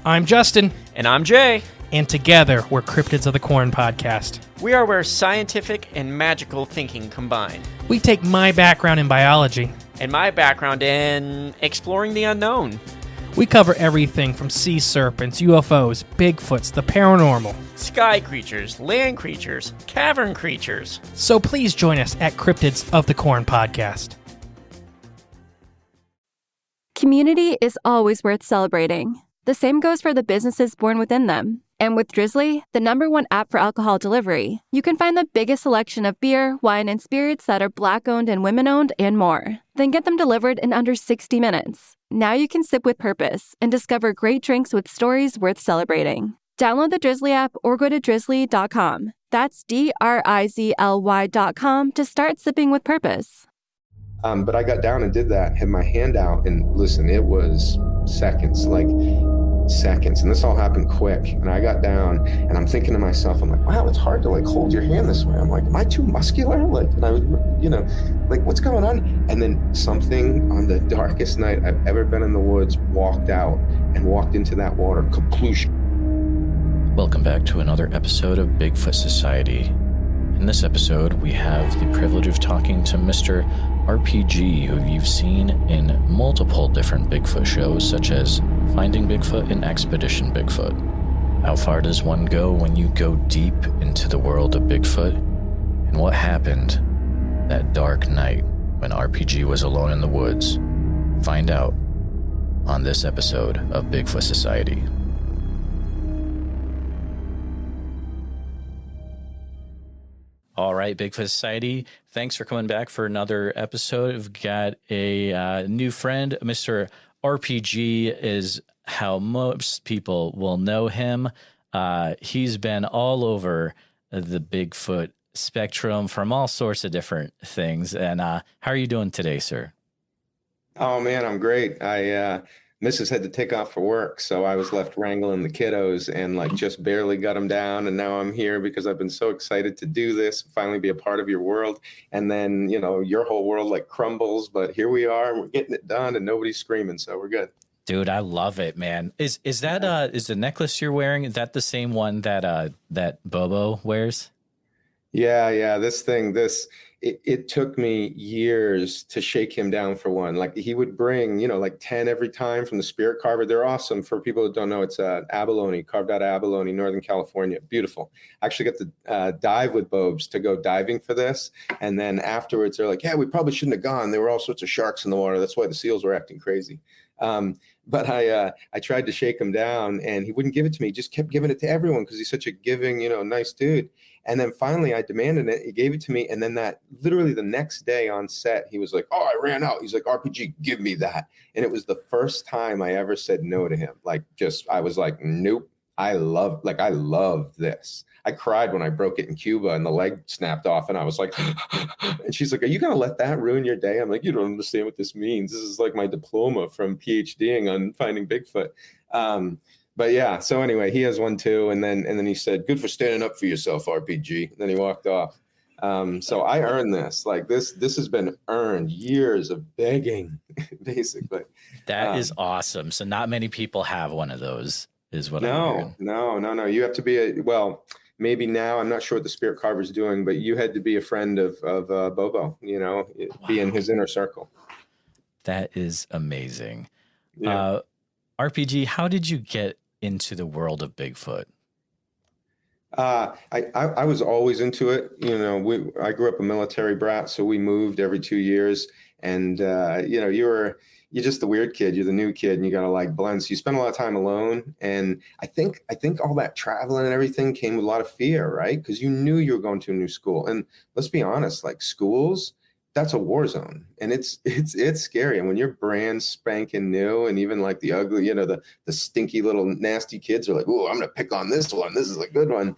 I'm Justin. And I'm Jay. And together, we're Cryptids of the Corn podcast. We are where scientific and magical thinking combine. We take my background in biology. And my background in exploring the unknown. We cover everything from sea serpents, UFOs, Bigfoots, the paranormal. Sky creatures, land creatures, cavern creatures. So please join us at Cryptids of the Corn podcast. Community is always worth celebrating. The same goes for the businesses born within them. And with Drizzly, the #1 app for alcohol delivery, you can find the biggest selection of beer, wine, and spirits that are Black-owned and women-owned and more. Then get them delivered in under 60 minutes. Now you can sip with purpose and discover great drinks with stories worth celebrating. Download the Drizzly app or go to drizzly.com. That's DRIZLY.com to start sipping with purpose. But I got down and did that, had my hand out, and listen, it was seconds. And this all happened quick. And I got down and I'm thinking to myself, I'm like, wow, it's hard to hold your hand this way. I'm like, am I too muscular? And I was, what's going on? And then something on the darkest night I've ever been in the woods walked out and walked into that water. Conclusion. Welcome back to another episode of Bigfoot Society. In this episode, we have the privilege of talking to Mr. RPG, who you've seen in multiple different Bigfoot shows, such as Finding Bigfoot and Expedition Bigfoot. How far does one go when you go deep into the world of Bigfoot? And what happened that dark night when RPG was alone in the woods? Find out on this episode of Bigfoot Society. All right, Bigfoot Society, thanks for coming back for another episode. We've got a new friend, Mr. RPG is how most people will know him. He's been all over the Bigfoot spectrum from all sorts of different things. And how are you doing today, sir? Oh, man, I'm great. Mrs. had to take off for work, so I was left wrangling the kiddos and just barely got them down. And now I'm here because I've been so excited to do this, finally be a part of your world. And then, your whole world crumbles, but here we are and we're getting it done and nobody's screaming. So we're good. Dude, I love it, man. Is that is the necklace you're wearing, is that the same one that Bobo wears? Yeah. It took me years to shake him down for one. He would bring, 10 every time from the Spirit Carver. They're awesome. For people that don't know, it's abalone, carved out of abalone, Northern California. Beautiful. I actually got to dive with Bobes to go diving for this. And then afterwards, they're like, yeah, we probably shouldn't have gone. There were all sorts of sharks in the water. That's why the seals were acting crazy. But I tried to shake him down and he wouldn't give it to me. He just kept giving it to everyone because he's such a giving, nice dude. And then finally I demanded it. He gave it to me. And then literally the next day on set, he was like, oh, I ran out. He's like, RPG, give me that. And it was the first time I ever said no to him. I was like, nope. I love this. I cried when I broke it in Cuba and the leg snapped off and I was like, and she's like, are you going to let that ruin your day? I'm like, you don't understand what this means. This is my diploma from PhDing on Finding Bigfoot. But yeah, so anyway, he has one too. And then he said, good for standing up for yourself, RPG. And then he walked off. So I earned this. This has been earned, years of begging, basically. That is awesome. So not many people have one of those is what I'm hearing. No. You have to be maybe now, I'm not sure what the Spirit Carver's doing, but you had to be a friend of Bobo, be in his inner circle. That is amazing. Yeah. RPG, how did you get into the world of Bigfoot? I was always into it. I grew up a military brat, so we moved every 2 years. And, you're just the weird kid. You're the new kid and you got to blend. So you spend a lot of time alone. And I think all that traveling and everything came with a lot of fear, right? Because you knew you were going to a new school. And let's be honest, schools, that's a war zone and it's scary. And when you're brand spanking new and even the ugly, the stinky little nasty kids are like, oh, I'm going to pick on this one. This is a good one.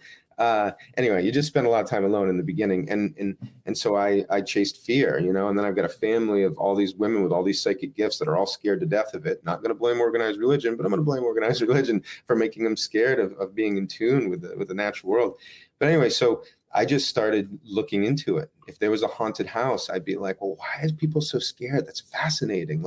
Anyway, you just spend a lot of time alone in the beginning. And so I chased fear, and then I've got a family of all these women with all these psychic gifts that are all scared to death of it. Not going to blame organized religion, but I'm going to blame organized religion for making them scared of being in tune with the natural world. But anyway, so I just started looking into it. If there was a haunted house, I'd be like, well, why are people so scared? That's fascinating.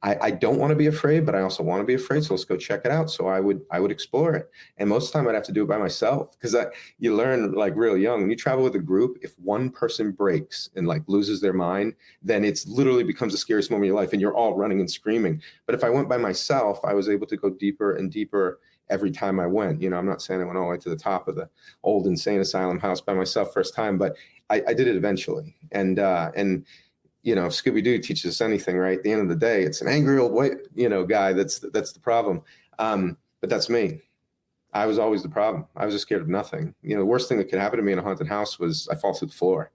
I don't want to be afraid, but I also want to be afraid. So let's go check it out. So I would explore it. And most of the time I'd have to do it by myself, because you learn like real young, when you travel with a group, if one person breaks and like loses their mind, then it's literally becomes the scariest moment of your life and you're all running and screaming. But if I went by myself, I was able to go deeper and deeper every time I went. You know, I'm not saying I went all the way to the top of the old insane asylum house by myself first time, but I did it eventually. And you know, if Scooby-Doo teaches us anything, right, at the end of the day, it's an angry old white, you know, guy that's the problem. But that's me. I was always the problem. I was just scared of nothing. You know, the worst thing that could happen to me in a haunted house was I fall through the floor.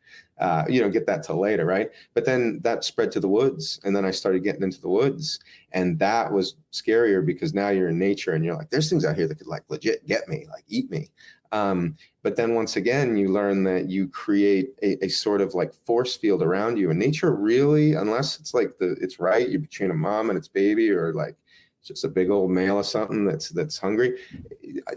You don't get that till later, right? But then that spread to the woods, and then I started getting into the woods, and that was scarier because now you're in nature and you're like, there's things out here that could like legit get me, like eat me. But then once again, you learn that you create a sort of like force field around you, and nature really, unless it's like it's right, you're between a mom and its baby, or like just a big old male or something that's hungry,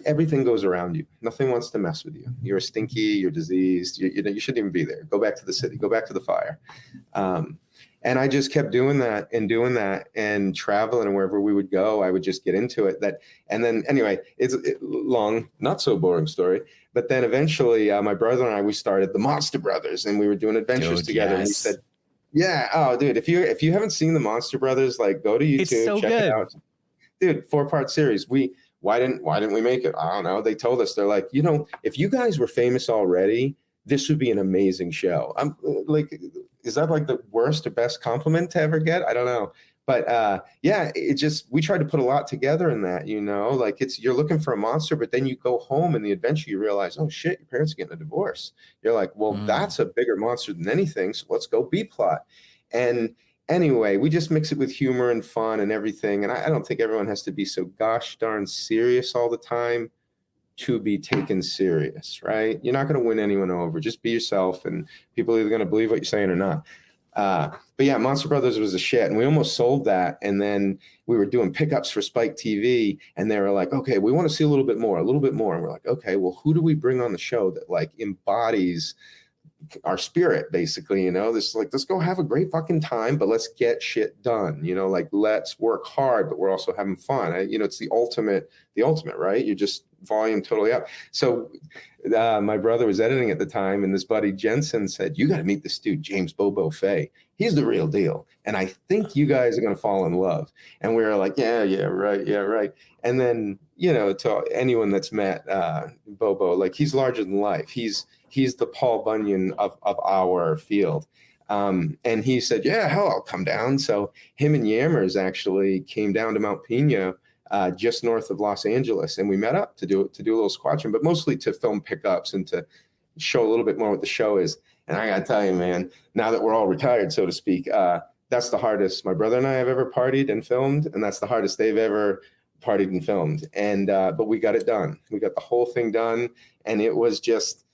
everything goes around you. Nothing wants to mess with you. You're stinky, you're diseased, you shouldn't even be there. Go back to the city, go back to the fire. And I just kept doing that and traveling, and wherever we would go, I would just get into it. And then anyway, it's a long, not so boring story. But then eventually my brother and I, we started the Monster Brothers, and we were doing adventures together. Yes. And we said, yeah, oh dude, if you haven't seen the Monster Brothers, like go to YouTube, it's so check it out. Dude, 4-part series. Why didn't we make it? I don't know. They told us, they're like, you know, if you guys were famous already, this would be an amazing show. I'm like, is that like the worst or best compliment to ever get? I don't know. But yeah, we tried to put a lot together in that, you know, like you're looking for a monster, but then you go home in the adventure, you realize, oh shit, your parents are getting a divorce. You're like, well, that's a bigger monster than anything. So let's go B-plot. And anyway, we just mix it with humor and fun and everything. And I don't think everyone has to be so gosh darn serious all the time to be taken serious, right? You're not going to win anyone over. Just be yourself, and people are either going to believe what you're saying or not. But yeah, Monster Brothers was a shit, and we almost sold that. And then we were doing pickups for Spike TV, and they were like, okay, we want to see a little bit more. And we're like, okay, well, who do we bring on the show that like embodies our spirit, basically, you know? This like, let's go have a great fucking time, but let's get shit done, you know, like let's work hard, but we're also having fun. You know, it's the ultimate, right? You're just volume totally up. So my brother was editing at the time, and this buddy Jensen said, you got to meet this dude, James Bobo Fay. He's the real deal. And I think you guys are going to fall in love. And we were like, yeah, right. And then, you know, to anyone that's met Bobo, like he's larger than life. He's the Paul Bunyan of our field. And he said, yeah, hell, I'll come down. So him and Yammers actually came down to Mount Pena, just north of Los Angeles, and we met up to do a little squatching, but mostly to film pickups and to show a little bit more what the show is. And I gotta tell you, man, now that we're all retired, so to speak, that's the hardest my brother and I have ever partied and filmed, and that's the hardest they've ever partied and filmed. And but we got it done. We got the whole thing done, and it was just,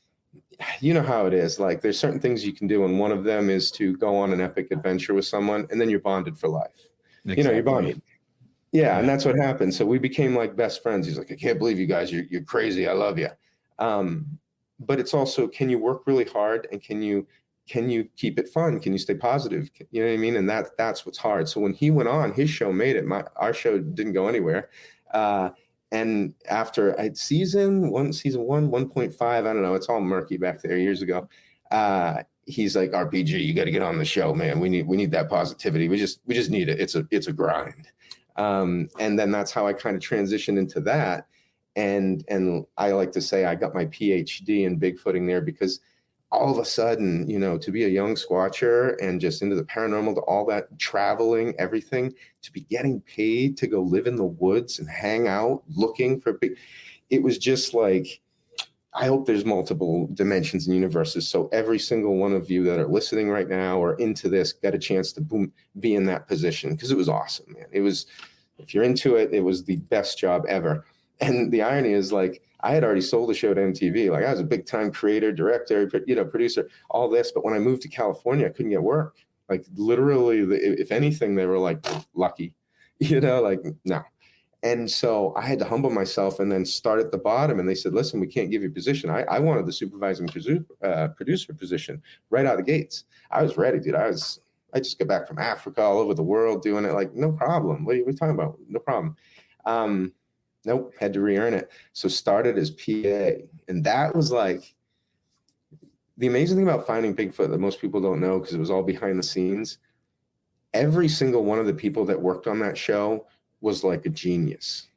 you know how it is. Like there's certain things you can do, and one of them is to go on an epic adventure with someone, and then you're bonded for life. Exactly. You know, you're bonded. Yeah, and that's what happened. So we became like best friends. He's like, I can't believe you guys, you're crazy. I love you. But it's also, can you work really hard, and can you keep it fun? Can you stay positive? You know what I mean? And that's what's hard. So when he went on, his show made it. Our show didn't go anywhere. And after season 1, 1.5, I don't know, it's all murky back there years ago. He's like, RPG, you got to get on the show, man. We need that positivity. We just need it. It's a grind. And then that's how I kind of transitioned into that. And I like to say I got my PhD in Bigfooting there, because all of a sudden, you know, to be a young squatcher and just into the paranormal, to all that traveling, everything, to be getting paid to go live in the woods and hang out looking for it was just like, I hope there's multiple dimensions and universes. So every single one of you that are listening right now or into this got a chance to be in that position, because it was awesome, man. It was, if you're into it, it was the best job ever. And the irony is, like, I had already sold the show to MTV. Like, I was a big time creator, director, producer, all this. But when I moved to California, I couldn't get work. Like, literally, if anything, they were like, lucky, like, no. And so I had to humble myself and then start at the bottom. And they said, listen, we can't give you a position. I wanted the supervising producer position right out of the gates. I was ready, dude. I I just got back from Africa, all over the world doing it. Like, no problem. What are you talking about? No problem. Nope, had to re-earn it. So started as PA. And that was like, the amazing thing about Finding Bigfoot that most people don't know, because it was all behind the scenes, every single one of the people that worked on that show was like a genius.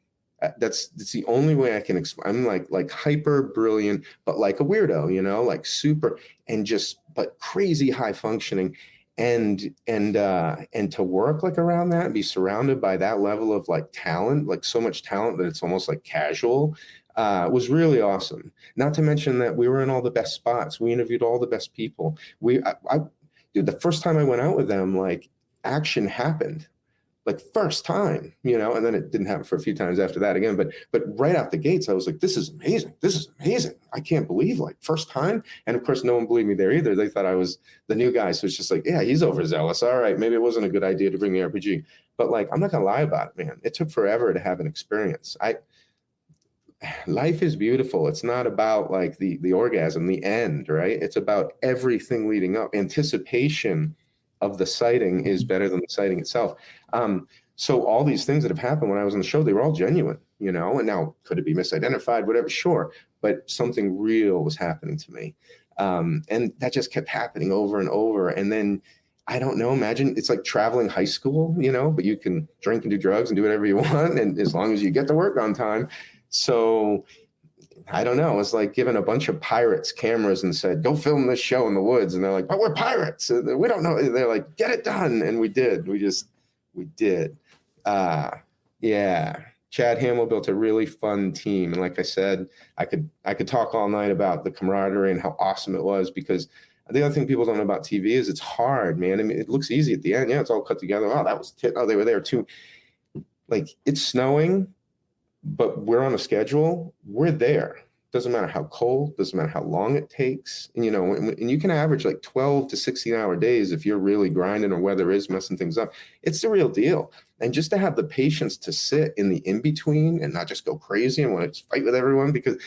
That's the only way I can explain. I'm like hyper brilliant, but like a weirdo, you know, like super and just, but crazy high functioning. And to work like around that and be surrounded by that level of like talent, like so much talent that it's almost like casual, was really awesome. Not to mention that we were in all the best spots. We interviewed all the best people. Dude, the first time I went out with them, like action happened, like first time, you know, and then it didn't happen for a few times after that again. But right out the gates, I was like, this is amazing. This is amazing. I can't believe, like, first time. And of course, no one believed me there either. They thought I was the new guy. So it's just like, yeah, he's overzealous. All right, maybe it wasn't a good idea to bring the RPG. But like, I'm not gonna lie about it, man. It took forever to have an experience. Life is beautiful. It's not about like the orgasm, the end, right? It's about everything leading up. Anticipation of the sighting is better than the sighting itself. So all these things that have happened when I was on the show, they were all genuine, you know, and now could it be misidentified, whatever, sure. But something real was happening to me. And that just kept happening over and over. And then, I don't know, imagine it's like traveling high school, you know, but you can drink and do drugs and do whatever you want. And as long as you get to work on time. So I don't know. It's like giving a bunch of pirates cameras and said, go film this show in the woods. And they're like, but we're pirates. We don't know. They're like, get it done. And we did. We did. Yeah. Chad Hamill built a really fun team. And like I said, I could talk all night about the camaraderie and how awesome it was, because the other thing people don't know about TV is it's hard, man. I mean, it looks easy at the end. Yeah, it's all cut together. Oh, that was oh, they were there too. Like, it's snowing, but we're on a schedule. We're there. Doesn't matter how cold, doesn't matter how long it takes. And, you know, and you can average like 12 to 16-hour days if you're really grinding or weather is messing things up. It's the real deal. And just to have the patience to sit in the in-between and not just go crazy and want to fight with everyone, because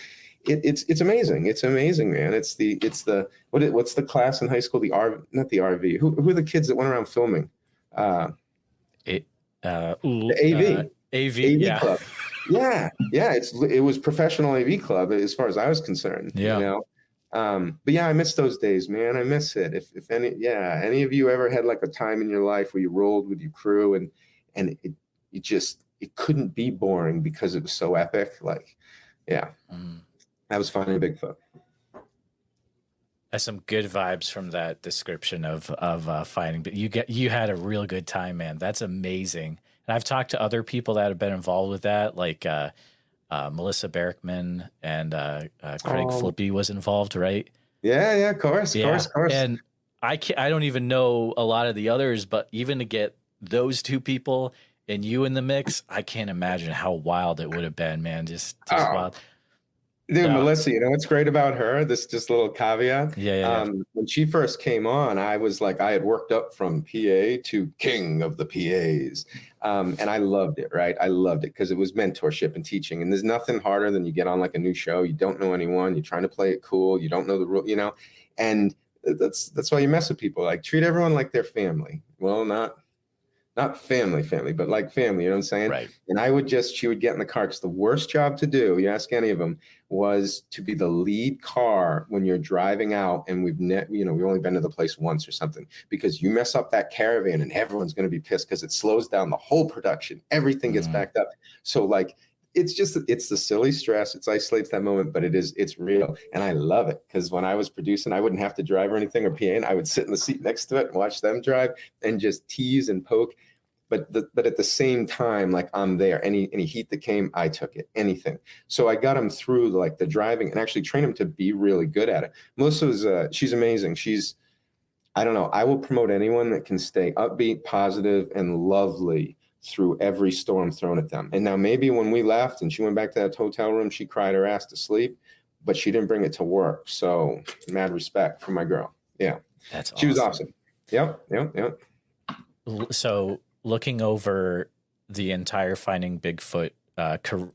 it's amazing. It's amazing, man. What's the class in high school? Not the RV. Who are the kids that went around filming? The AV. AV, yeah. Club. Yeah. It was professional AV club as far as I was concerned. Yeah. You know? But yeah, I miss those days, man. I miss it. If any of you ever had like a time in your life where you rolled with your crew and it couldn't be boring because it was so epic. Like, yeah. That was Finding Bigfoot. That's some good vibes from that description of finding. But you had a real good time, man. That's amazing. And I've talked to other people that have been involved with that, like Melissa Berkman and Craig Flippy was involved, right? Yeah, of course. And I don't even know a lot of the others, but even to get those two people and you in the mix, I can't imagine how wild it would have been, man. Just wild. Dude, Melissa, you know what's great about her? This just little caveat. Yeah. When she first came on, I was like, I had worked up from PA to king of the PAs. And I loved it, right? I loved it because it was mentorship and teaching. And there's nothing harder than you get on like a new show. You don't know anyone. You're trying to play it cool. You don't know the rule, you know? And that's why you mess with people. Like, treat everyone like their family. Well, not family, but like family, you know what I'm saying? Right. And she would get in the car, because the worst job to do, you ask any of them, was to be the lead car when you're driving out and we've only been to the place once or something, because you mess up that caravan and everyone's going to be pissed because it slows down the whole production. Everything gets backed up. So like, it's the silly stress. It isolates that moment, but it's real. And I love it, because when I was producing, I wouldn't have to drive or anything or PA, and I would sit in the seat next to it and watch them drive and just tease and poke. But at the same time, like, I'm there. Any heat that came, I took it. Anything. So I got him through like the driving and actually trained him to be really good at it. Melissa she's amazing. I don't know. I will promote anyone that can stay upbeat, positive, and lovely through every storm thrown at them. And now maybe when we left and she went back to that hotel room, she cried her ass to sleep, but she didn't bring it to work. So mad respect for my girl. Yeah. That's awesome. She was awesome. Yep. So looking over the entire Finding Bigfoot,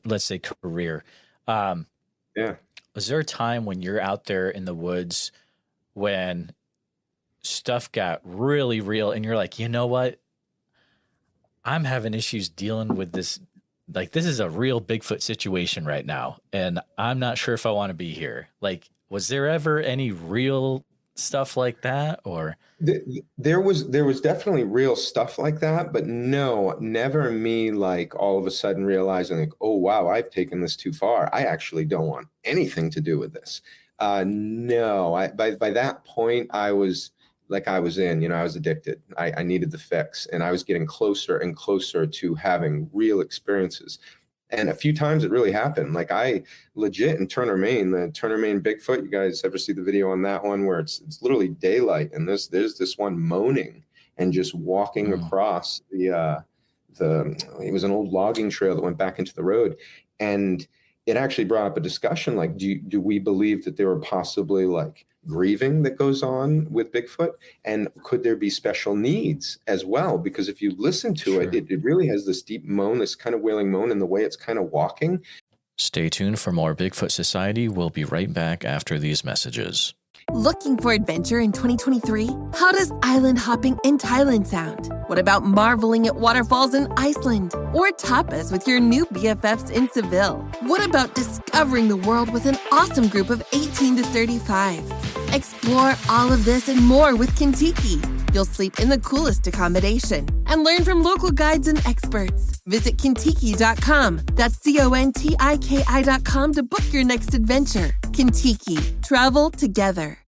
let's say career, was there a time when you're out there in the woods when stuff got really real and you're like, you know what? I'm having issues dealing with this. Like, this is a real Bigfoot situation right now, and I'm not sure if I want to be here. Like, was there ever any real stuff like that, or? There was definitely real stuff like that, but no, never me like all of a sudden realizing like, oh wow, I've taken this too far. I actually don't want anything to do with this. No, by that point I was in, I was addicted. I needed the fix, and I was getting closer and closer to having real experiences. And a few times it really happened. Like I legit in Turner, Maine, the Turner, Maine Bigfoot, you guys ever see the video on that one where it's literally daylight and there's this one moaning and just walking across it was an old logging trail that went back into the road. And it actually brought up a discussion like, do we believe that there were possibly like grieving that goes on with Bigfoot, and could there be special needs as well? Because if you listen to it really has this deep moan, this kind of wailing moan, in the way it's kind of walking. Stay tuned for more Bigfoot Society. We'll be right back after these messages. Looking for adventure in 2023? How does island hopping in Thailand sound? What about marveling at waterfalls in Iceland? Or tapas with your new BFFs in Seville? What about discovering the world with an awesome group of 18 to 35s? Explore all of this and more with Kentucky. You'll sleep in the coolest accommodation and learn from local guides and experts. Visit Kentucky.com. That's CONTIKI.com to book your next adventure. Kentucky. Travel together.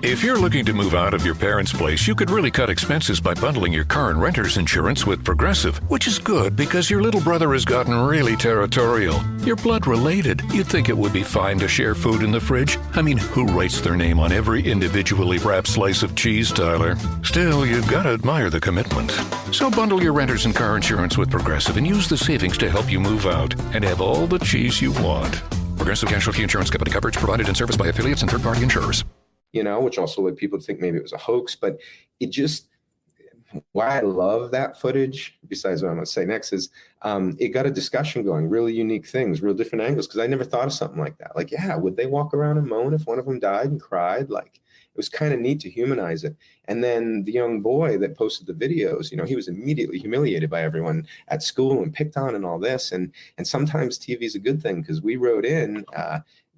If you're looking to move out of your parents' place, you could really cut expenses by bundling your car and renter's insurance with Progressive, which is good because your little brother has gotten really territorial. You're blood related. You'd think it would be fine to share food in the fridge. I mean, who writes their name on every individually wrapped slice of cheese, Tyler? Still, you've got to admire the commitment. So bundle your renter's and car insurance with Progressive and use the savings to help you move out and have all the cheese you want. Progressive Casualty Insurance Company. Coverage provided and serviced by affiliates and third-party insurers. Which also led people to think maybe it was a hoax, but it just, why I love that footage, besides what I'm going to say next, is it got a discussion going, really unique things, real different angles, because I never thought of something like that. Like, yeah, would they walk around and moan if one of them died and cried? Like, it was kind of neat to humanize it. And then the young boy that posted the videos, he was immediately humiliated by everyone at school and picked on and all this. And sometimes TV is a good thing, because we wrote in,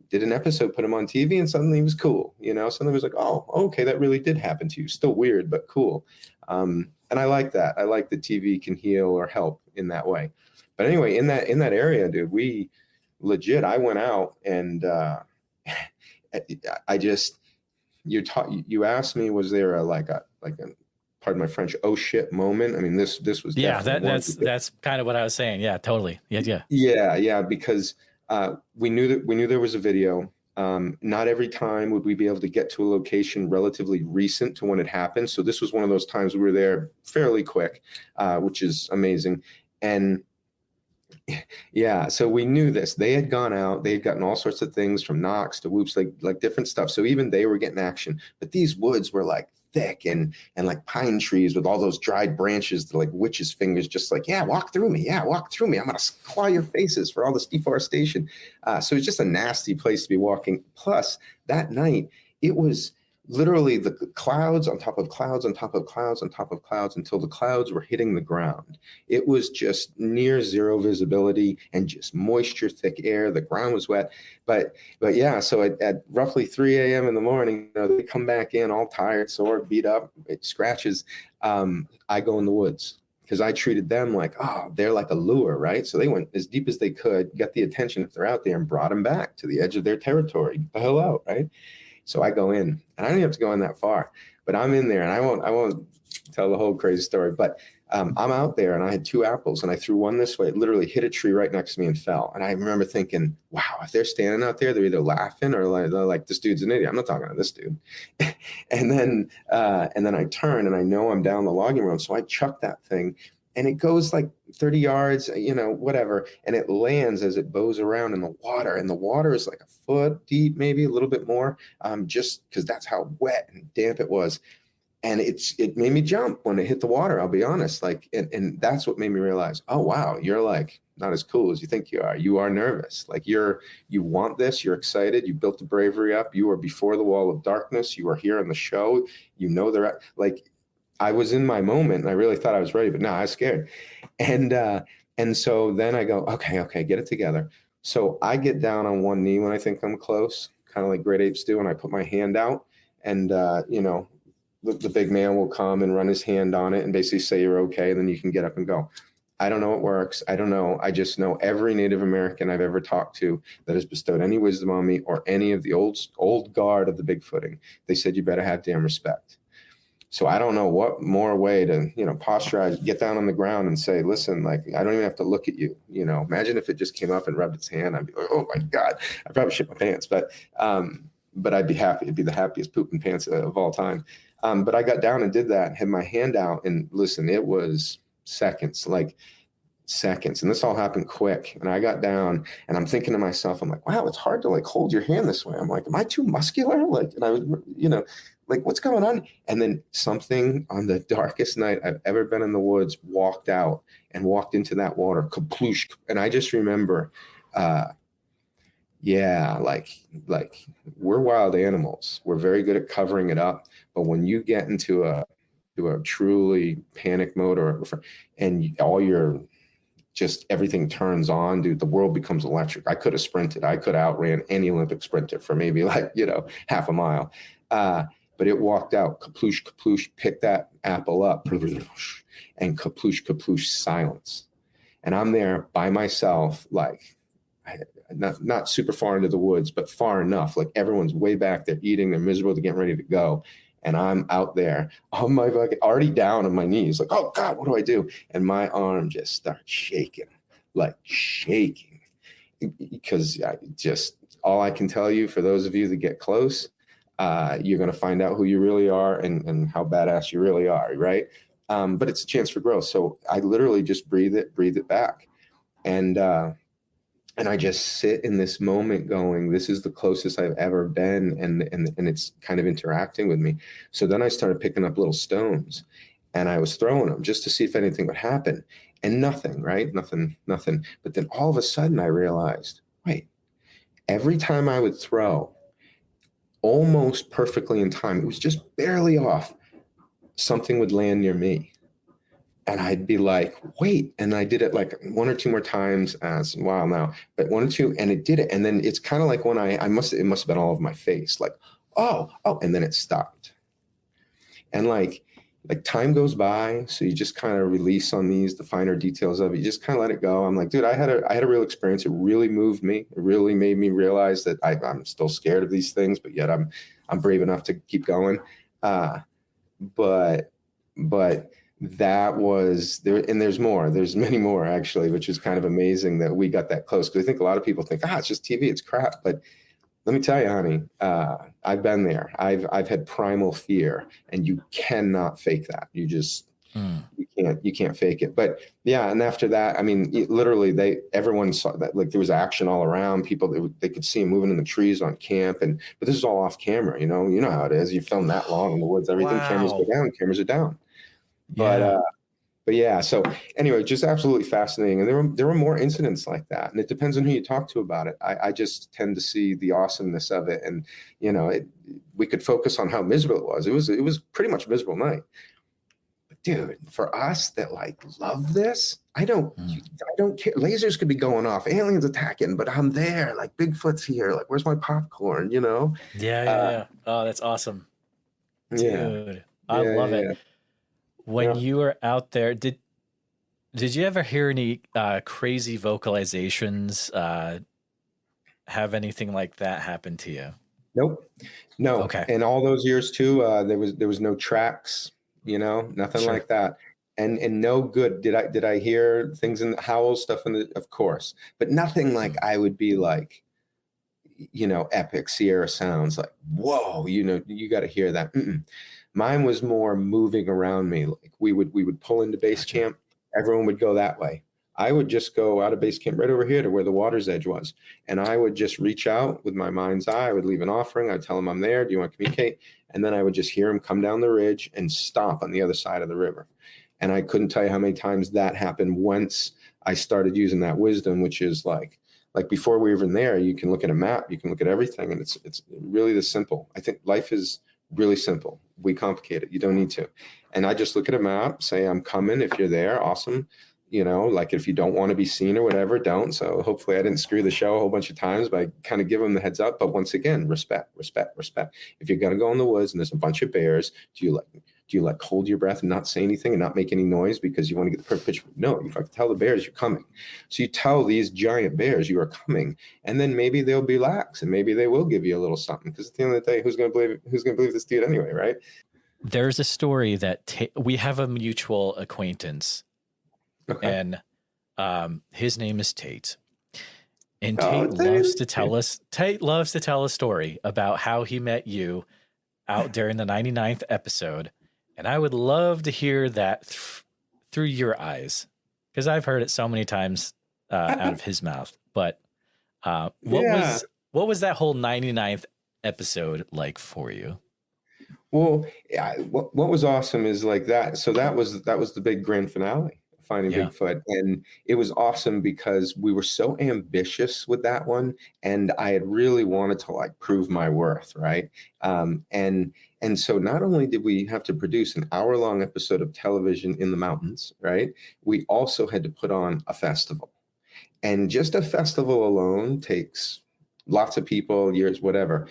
did an episode, put him on TV, and suddenly he was cool. Suddenly it was like, oh, okay, that really did happen to you. Still weird, but cool. And I like that. I like that TV can heal or help in that way. But anyway, in that area, dude, we legit, I went out and I just, you asked me, was there a pardon my French, oh shit moment? I mean, this was, that's kind of what I was saying. Yeah, totally. Yeah. Because we knew there was a video. Not every time would we be able to get to a location relatively recent to when it happened. So this was one of those times we were there fairly quick, which is amazing. And yeah, so we knew this. They had gone out. They had gotten all sorts of things, from knocks to whoops, like different stuff. So even they were getting action. But these woods were like thick and like pine trees with all those dried branches, like witches' fingers, just like, yeah, walk through me. Yeah, walk through me. I'm going to claw your faces for all this deforestation. So it's just a nasty place to be walking. Plus, that night, it was literally the clouds on top of clouds on top of clouds on top of clouds until the clouds were hitting the ground. It was just near zero visibility and just moisture, thick air. The ground was wet. But yeah, so at roughly 3 a.m. in the morning, they come back in all tired, sore, beat up, scratches. I go in the woods, because I treated them like, oh, they're like a lure, right? So they went as deep as they could, got the attention if they're out there, and brought them back to the edge of their territory. Get the hell out, right? So I go in, and I don't even have to go in that far, but I'm in there, and I won't tell the whole crazy story, but I'm out there, and I had 2 apples, and I threw one this way. It literally hit a tree right next to me and fell. And I remember thinking, wow, if they're standing out there, they're either laughing or they're like, this dude's an idiot. I'm not talking to this dude. and then I turn, and I know I'm down the logging road, so I chuck that thing. And it goes like 30 yards, whatever. And it lands as it bows around in the water. And the water is like a foot deep, maybe a little bit more, just because that's how wet and damp it was. And it made me jump when it hit the water, I'll be honest. Like, and that's what made me realize, oh, wow, you're like not as cool as you think you are. You are nervous. Like you want this, you're excited. You built the bravery up. You are before the wall of darkness. You are here on the show. You know, they're like, I was in my moment and I really thought I was ready, but no, I was scared. And so then I go, okay, get it together. So I get down on one knee when I think I'm close, kind of like great apes do. And I put my hand out and, the big man will come and run his hand on it and basically say, you're okay. And then you can get up and go. I don't know what works. I don't know. I just know every Native American I've ever talked to that has bestowed any wisdom on me or any of the old guard of the Bigfooting, they said, you better have damn respect. So I don't know what more way to, posturize, get down on the ground and say, listen, like, I don't even have to look at you. Imagine if it just came up and rubbed its hand. I'd be like, oh my God, I probably shit my pants, but I'd be happy. It'd be the happiest pooping pants of all time. But I got down and did that, had my hand out, and listen, it was seconds. And this all happened quick. And I got down and I'm thinking to myself, I'm like, wow, it's hard to like hold your hand this way. I'm like, am I too muscular? Like, and I was, like, what's going on? And then something on the darkest night I've ever been in the woods walked out and walked into that water, kaploosh. And I just remember, like we're wild animals. We're very good at covering it up. But when you get into a truly panic mode and all your just everything turns on, dude, the world becomes electric. I could have sprinted. I could have outran any Olympic sprinter for maybe half a mile. But it walked out, kaploosh, kaploosh, picked that apple up, and kaploosh, kaploosh, silence. And I'm there by myself, like, not super far into the woods, but far enough. Like everyone's way back there eating, they're miserable, they're getting ready to go. And I'm out there on my already down on my knees, like, oh God, what do I do? And my arm just starts shaking, because all I can tell you, for those of you that get close, you're going to find out who you really are and how badass you really are. Right. But it's a chance for growth. So I literally just breathe it back. And I just sit in this moment going, this is the closest I've ever been. And it's kind of interacting with me. So then I started picking up little stones and I was throwing them just to see if anything would happen, and nothing, right? Nothing. But then all of a sudden I realized, wait, every time I would throw almost perfectly in time, it was just barely off, something would land near me. And I'd be like, wait. And I did it like one or two more times, as wow now, but one or two, and it did it. And then it's kind of like when it must have been all over my face, like, oh, and then it stopped. And like time goes by. So you just kind of release on the finer details of it. You just kind of let it go. I'm like, dude, I had a real experience. It really moved me. It really made me realize that I'm still scared of these things, but yet I'm brave enough to keep going. But that was there, and there's many more actually, which is kind of amazing that we got that close, because I think a lot of people think, it's just TV, it's crap. But let me tell you, honey, I've been there. I've had primal fear, and you cannot fake that. You just you can't fake it. But yeah, and after that, I mean, literally, everyone saw that, like there was action all around. People, they could see him moving in the trees on camp, but this is all off camera. You know how it is. You film that long in the woods, everything. Wow. Cameras are down. But yeah, so anyway, just absolutely fascinating. And there were more incidents like that. And it depends on who you talk to about it. I just tend to see the awesomeness of it. And, we could focus on how miserable it was. It was pretty much a miserable night. But dude, for us that like love this, I don't care. Lasers could be going off, aliens attacking, but I'm there. Like Bigfoot's here. Like, where's my popcorn? Yeah. Oh, that's awesome. Dude, I love it. When you were out there, did you ever hear any crazy vocalizations? Have anything like that happen to you? Nope. No. Okay. And all those years too, there was no tracks, nothing like that. And no good. Did I hear things in the howls stuff of course, but nothing like I would be like, epic Sierra sounds like, whoa, you got to hear that. Mine was more moving around me. Like we would pull into base camp. Everyone would go that way. I would just go out of base camp right over here to where the water's edge was. And I would just reach out with my mind's eye. I would leave an offering. I'd tell him I'm there. Do you want to communicate? And then I would just hear him come down the ridge and stop on the other side of the river. And I couldn't tell you how many times that happened once I started using that wisdom, which is like before we were even there, you can look at a map, you can look at everything, and it's really this simple. I think life is really simple. We complicate it. You don't need to. And I just look at a map, say, I'm coming. If you're there, awesome. You know, like if you don't want to be seen or whatever, don't. So hopefully I didn't screw the show a whole bunch of times by kind of giving them the heads up. But once again, respect. If you're going to go in the woods and there's a bunch of bears, do you like hold your breath and not say anything and not make any noise because you want to get the perfect picture? No, you have to tell the bears you're coming. So you tell these giant bears you are coming, and then maybe they'll be lax and maybe they will give you a little something, because at the end of the day, who's going to believe this dude anyway, right? There's a story that we have a mutual acquaintance. Okay. And his name is Tate. And Tate loves to tell a story about how he met you out during the 99th episode. And I would love to hear that through your eyes, because I've heard it so many times out of his mouth. But what was that whole 99th episode like for you? Well, what was awesome is like that. So that was the big grand finale. Finding Bigfoot. And it was awesome because we were so ambitious with that one. And I had really wanted to like prove my worth. Right. And so not only did we have to produce an hour-long episode of television in the mountains, right? We also had to put on a festival. And just a festival alone takes lots of people, years, whatever.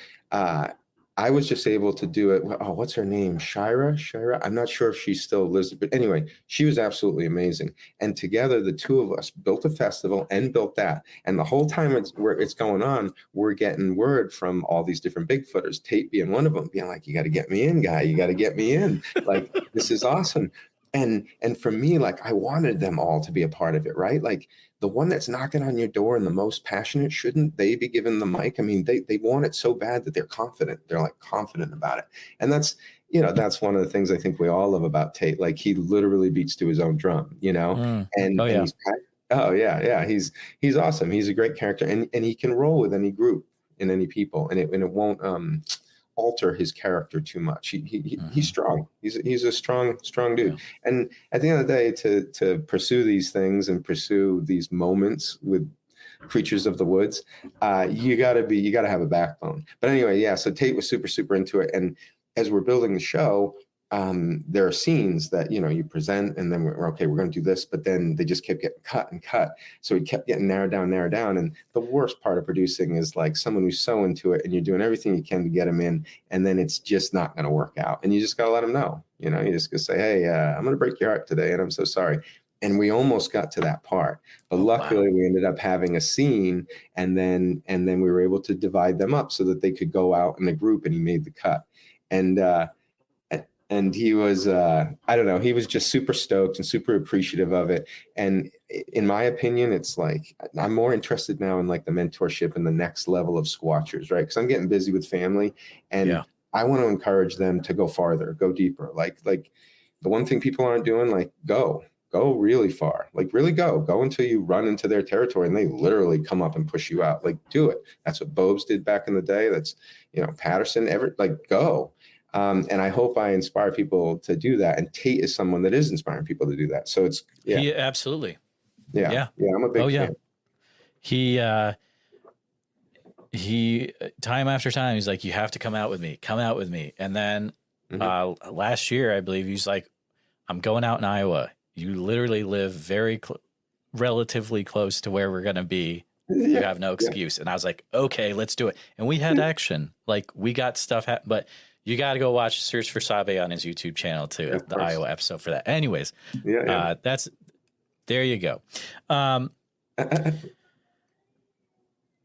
I was just able to do it. Oh, what's her name? Shira? I'm not sure if she still lives, but anyway, she was absolutely amazing. And together, the two of us built a festival and built that. And the whole time it's going on, we're getting word from all these different Bigfooters, Tate being one of them, being like, you got to get me in, guy. You got to get me in. Like, this is awesome. And for me, like, I wanted them all to be a part of it, right? Like, the one that's knocking on your door and the most passionate, shouldn't they be given the mic? I mean, they want it so bad that they're confident. They're like confident about it. And that's one of the things I think we all love about Tate. Like, he literally beats to his own drum, you know? He's awesome. He's a great character, and he can roll with any group and any people, and it won't alter his character too much. He's strong. He's a strong dude. Yeah. And at the end of the day, to pursue these things and pursue these moments with creatures of the woods, you gotta have a backbone. But anyway, yeah. So Tate was super into it, and as we're building the show, there are scenes that, you know, you present and then we're okay, we're going to do this, but then they just kept getting cut. So we kept getting narrowed down. And the worst part of producing is like someone who's so into it and you're doing everything you can to get them in, and then it's just not going to work out. And you just got to let them know, you know, you just go say, hey, I'm going to break your heart today, and I'm so sorry. And we almost got to that part, but luckily we ended up having a scene, and then we were able to divide them up so that they could go out in a group, and he made the cut. And he was, I don't know, he was just super stoked and super appreciative of it. And in my opinion, it's like, I'm more interested now in like the mentorship and the next level of Squatchers, right? Because I'm getting busy with family, and I want to encourage them to go farther, go deeper. Like the one thing people aren't doing, like go really far, like really go until you run into their territory and they literally come up and push you out. Like, do it. That's what Bobes did back in the day. That's, you know, Patterson, go. And I hope I inspire people to do that. And Tate is someone that is inspiring people to do that. So it's, absolutely. Yeah. I'm a big fan. He time after time, he's like, you have to come out with me. And then last year, I believe he's like, I'm going out in Iowa. You literally live very relatively close to where we're going to be. You have no excuse. And I was like, okay, let's do it. And we had action. Like, we got stuff, but you got to go search for Sabe on his YouTube channel too, the Iowa episode for that. Anyways, there you go.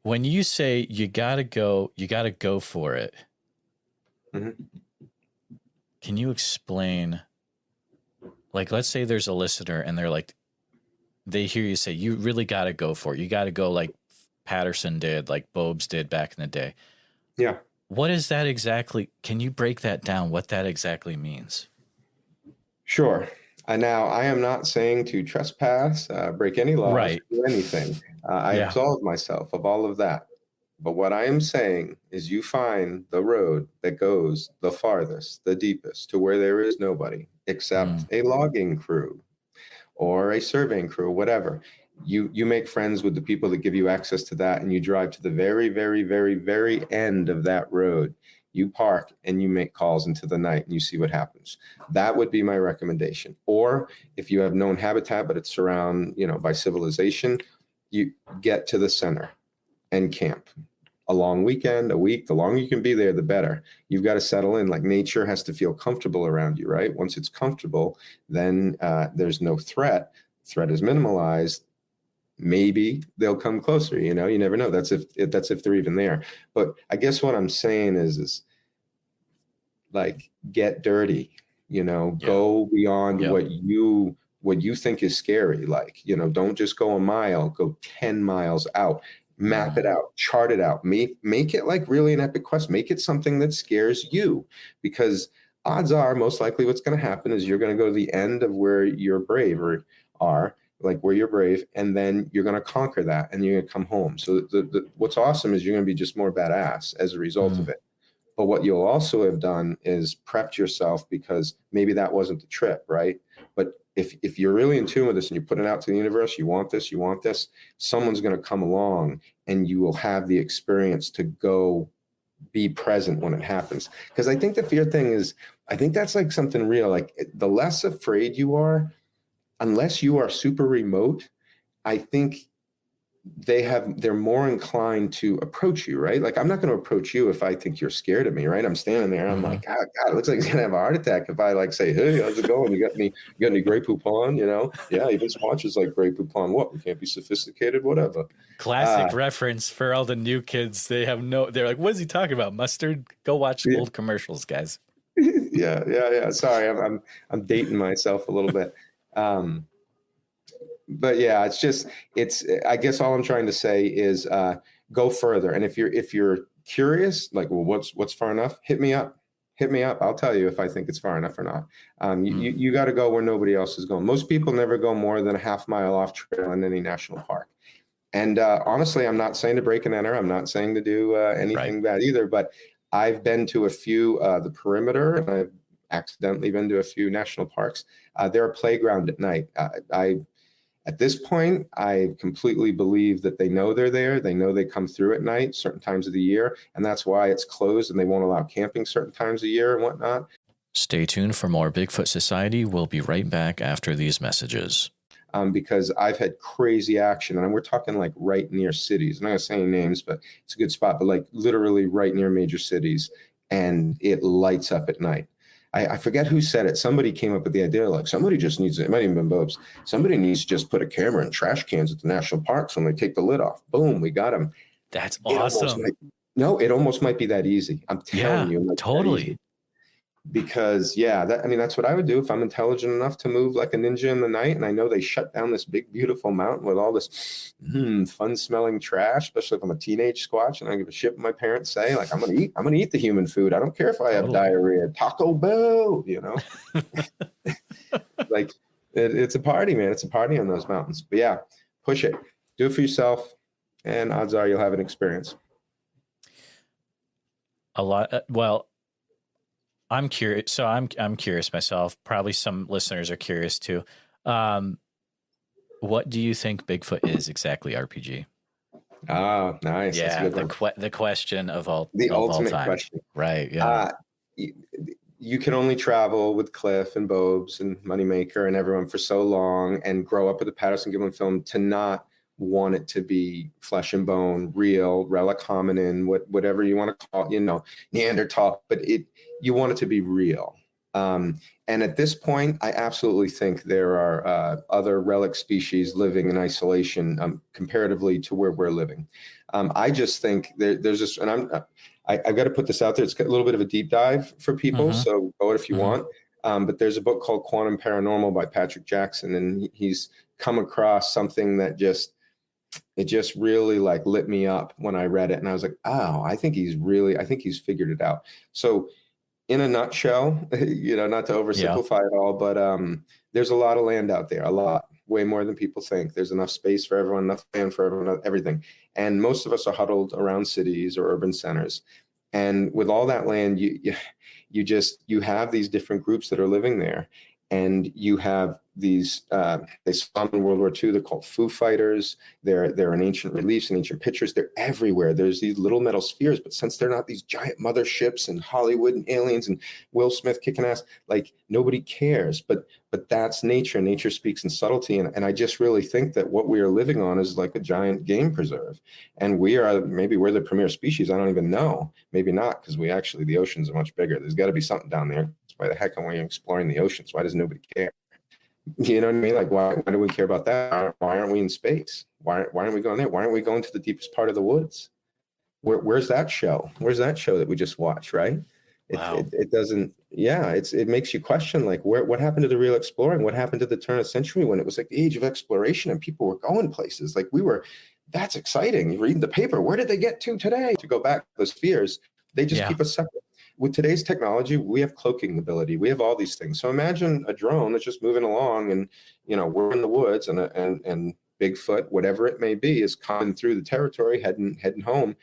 When you say you got to go for it. Mm-hmm. Can you explain, like, let's say there's a listener and they're like, they hear you say, you really got to go for it. You got to go like Patterson did, like Bobes did back in the day. Yeah. What is that exactly? Can you break that down, what that exactly means? Sure. Now, I am not saying to trespass, break any laws, Right. do anything. I absolve myself of all of that. But what I am saying is you find the road that goes the farthest, the deepest, to where there is nobody except a logging crew or a surveying crew, whatever. You make friends with the people that give you access to that, and you drive to the very, very, very, very end of that road. You park and you make calls into the night and you see what happens. That would be my recommendation. Or if you have known habitat, but it's surrounded, by civilization, you get to the center and camp. A long weekend, a week, the longer you can be there, the better. You've got to settle in. Like, nature has to feel comfortable around you, right? Once it's comfortable, then there's no threat. Threat is minimalized. Maybe they'll come closer. You never know. That's if they're even there. But I guess what I'm saying is like, get dirty. Go beyond what you think is scary. Like, don't just go a mile. Go 10 miles out. Map it out, chart it out, make it like really an epic quest. Make it something that scares you, because odds are most likely what's going to happen is you're going to go to the end of where you're brave where you're brave, and then you're going to conquer that and you're going to come home. So what's awesome is you're going to be just more badass as a result of it. But what you'll also have done is prepped yourself, because maybe that wasn't the trip, right? But if you're really in tune with this and you put it out to the universe, you want this, someone's going to come along and you will have the experience to go be present when it happens. Because I think the fear thing is, I think that's like something real. Like, the less afraid you are, unless you are super remote, I think they're more inclined to approach you, right? Like, I'm not going to approach you if I think you're scared of me, right? I'm standing there, I'm like, God, it looks like he's gonna have a heart attack if I like say, hey, how's it going? You got any Grey Poupon? Yeah, even Swatch like Grey Poupon. What? We can't be sophisticated, whatever. Classic reference for all the new kids. They're like, what is he talking about? Mustard? Go watch old commercials, guys. Yeah. Sorry, I'm dating myself a little bit. But yeah, I guess all I'm trying to say is go further. And if you're curious, like, well, what's far enough? Hit me up. I'll tell you if I think it's far enough or not. You got to go where nobody else is going. Most people never go more than a half mile off trail in any national park. And honestly, I'm not saying to break and enter. I'm not saying to do anything bad either. But I've been to a few, the perimeter, and I've accidentally been to a few national parks. They're a playground at night. At this point, I completely believe that they know they're there. They know they come through at night, certain times of the year, and that's why it's closed and they won't allow camping certain times of the year and whatnot. Stay tuned for more Bigfoot Society. We'll be right back after these messages. Because I've had crazy action, and we're talking like right near cities. I'm not going to say any names, but it's a good spot, but like literally right near major cities, and it lights up at night. I forget who said it. Somebody came up with the idea, like, somebody just needs, it might even been Bob's, somebody needs to just put a camera in trash cans at the national parks when they take the lid off. Boom, we got them. That's awesome. It almost might be that easy. I'm telling you. Totally. Because that's what I would do if I'm intelligent enough to move like a ninja in the night, and I know they shut down this big beautiful mountain with all this fun smelling trash, especially if I'm a teenage Squatch and I give a shit what my parents say. Like, I'm gonna eat the human food. I don't care if I have diarrhea. Taco Bell, like it's a party, man. It's a party on those mountains. But yeah, push it, do it for yourself, and odds are you'll have an experience. A lot. Well, I'm curious. So I'm curious myself. Probably some listeners are curious too. What do you think Bigfoot is exactly, RPG? Oh, nice. Yeah, the question of all ultimate time. Question. Right. Yeah. You can only travel with Cliff and Bobes and Moneymaker and everyone for so long and grow up with the Patterson Gimlin film to not want it to be flesh and bone, real, relic hominin, whatever you want to call it, Neanderthal, but you want it to be real. And at this point, I absolutely think there are other relic species living in isolation comparatively to where we're living. I just think there's this, and I've got to put this out there. It's got a little bit of a deep dive for people, so go it if you want. But there's a book called Quantum Paranormal by Patrick Jackson, and he's come across something that just really like lit me up when I read it. And I was like, oh, I think he's figured it out. So in a nutshell, not to oversimplify it all, but there's a lot of land out there, a lot, way more than people think. There's enough space for everyone, enough land for everyone, everything. And most of us are huddled around cities or urban centers. And with all that land, you have these different groups that are living there. And you have these, they spawned in World War II, they're called Foo Fighters. They're in ancient reliefs and ancient pictures. They're everywhere. There's these little metal spheres, but since they're not these giant motherships and Hollywood and aliens and Will Smith kicking ass, like nobody cares. But that's nature. Nature speaks in subtlety. And I just really think that what we are living on is like a giant game preserve. And maybe we're the premier species. I don't even know. Maybe not, because the oceans are much bigger. There's got to be something down there. Why the heck aren't we exploring the oceans? Why does nobody care? You know what I mean? Like, why do we care about that? Why aren't we in space? Why aren't we going there? Why aren't we going to the deepest part of the woods? Where's that show? Where's that show that we just watched, right? Wow. It doesn't, it makes you question, like, what happened to the real exploring? What happened to the turn of the century when it was like the age of exploration and people were going places? Like that's exciting. You read the paper, where did they get to today? To go back to those spheres, they just keep us separate. With today's technology, we have cloaking ability. We have all these things. So imagine a drone that's just moving along and, we're in the woods and Bigfoot, whatever it may be, is coming through the territory, heading home.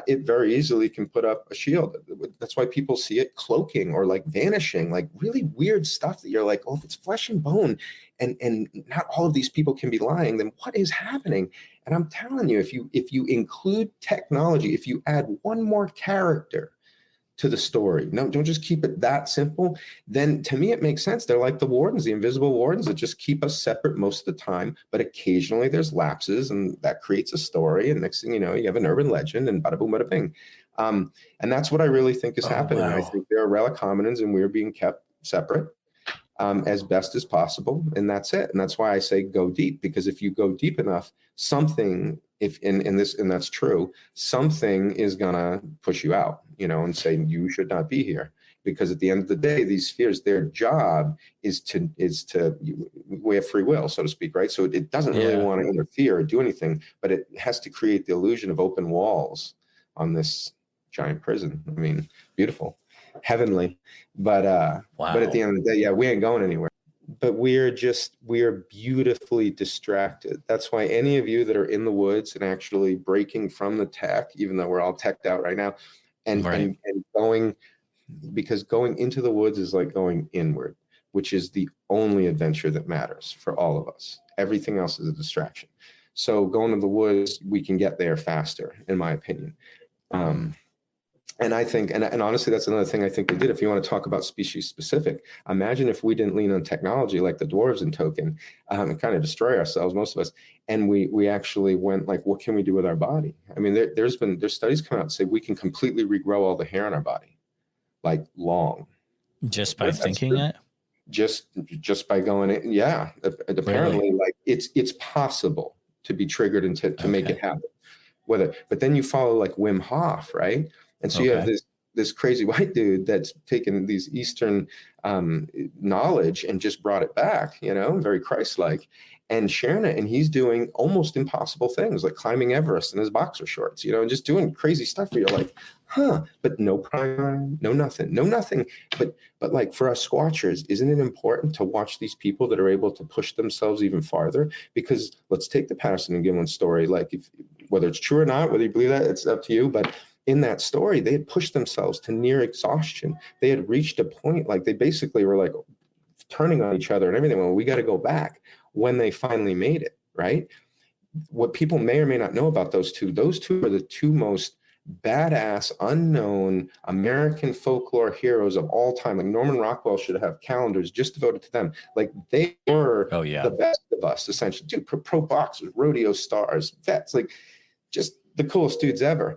It very easily can put up a shield. That's why people see it cloaking or like vanishing, like really weird stuff that you're like, oh, if it's flesh and bone and not all of these people can be lying, then what is happening? And I'm telling you, if you include technology, if you add one more character to the story, don't just keep it that simple, then to me it makes sense. They're like the wardens, the invisible wardens that just keep us separate most of the time, but occasionally there's lapses and that creates a story, and next thing you know, you have an urban legend and bada boom, bada bing. And that's what I really think is happening. Wow. I think there are relic hominins and we're being kept separate as best as possible, and that's it. And that's why I say go deep, because if you go deep enough, something, and that's true, something is gonna push you out, and say you should not be here. Because at the end of the day, these spheres, their job is to we have free will, so to speak, right? So it doesn't really want to interfere or do anything, but it has to create the illusion of open walls on this giant prison. I mean, beautiful, heavenly, but at the end of the day, we ain't going anywhere. But we are beautifully distracted. That's why any of you that are in the woods and actually breaking from the tech, even though we're all teched out right now, and going, because going into the woods is like going inward, which is the only adventure that matters for all of us. Everything else is a distraction. So going to the woods, we can get there faster, in my opinion. And I think, and honestly, that's another thing I think they did. If you want to talk about species specific, imagine if we didn't lean on technology like the dwarves in Token and kind of destroy ourselves, most of us. And we actually went like, what can we do with our body? I mean, there's studies come out and say we can completely regrow all the hair on our body, like long. Just by thinking it? Just by going in. Yeah. Apparently, like it's possible to be triggered and to make it happen. But then you follow like Wim Hof, right? And so you have this crazy white dude that's taken these Eastern knowledge and just brought it back, very Christ-like, and sharing it. And he's doing almost impossible things like climbing Everest in his boxer shorts, and just doing crazy stuff where you're like, but no prime, no nothing. But like for us Squatchers, isn't it important to watch these people that are able to push themselves even farther? Because let's take the Patterson and Gimlin story. Like whether it's true or not, whether you believe that, it's up to you. But in that story, they had pushed themselves to near exhaustion. They had reached a point, like they basically were like turning on each other and everything. Well, we got to go back when they finally made it, right? What people may or may not know about those two are the two most badass, unknown American folklore heroes of all time. Like Norman Rockwell should have calendars just devoted to them. Like they were the best of us, essentially. Dude, pro boxers, rodeo stars, vets, like just the coolest dudes ever.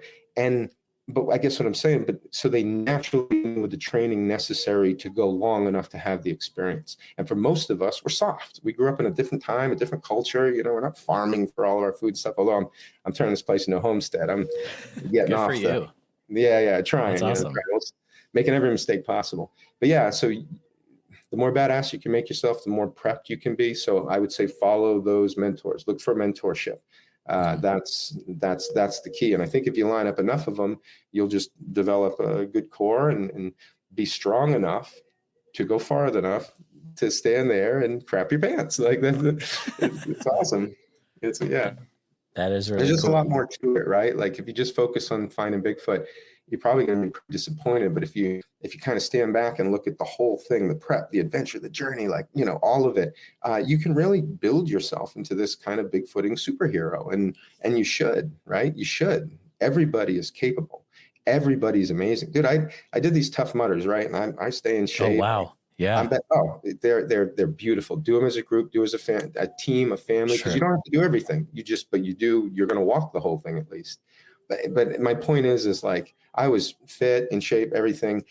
But I guess what I'm saying, so they naturally with the training necessary to go long enough to have the experience. And for most of us, we're soft. We grew up in a different time, a different culture. We're not farming for all of our food stuff. Although I'm turning this place into a homestead. I'm getting off. Good for you. Trying. That's awesome. Making every mistake possible. But so the more badass you can make yourself, the more prepped you can be. So I would say follow those mentors. Look for mentorship. That's the key. And I think if you line up enough of them, you'll just develop a good core and be strong enough to go far enough to stand there and crap your pants. Like it's awesome. Yeah. That is really There's just cool. a lot more to it, right? Like if you just focus on finding Bigfoot, you're probably going to be disappointed. But if you kind of stand back and look at the whole thing, the prep, the adventure, the journey, like, all of it, you can really build yourself into this kind of Bigfooting superhero. And you should, right? You should. Everybody is capable. Everybody's amazing. Dude, I did these Tough Mudders, right? And I stay in shape. Oh, wow. Yeah. They're beautiful. Do them as a group, do as a team, a family, because you don't have to do everything. You're going to walk the whole thing at least. But my point is like, I was fit, in shape, everything.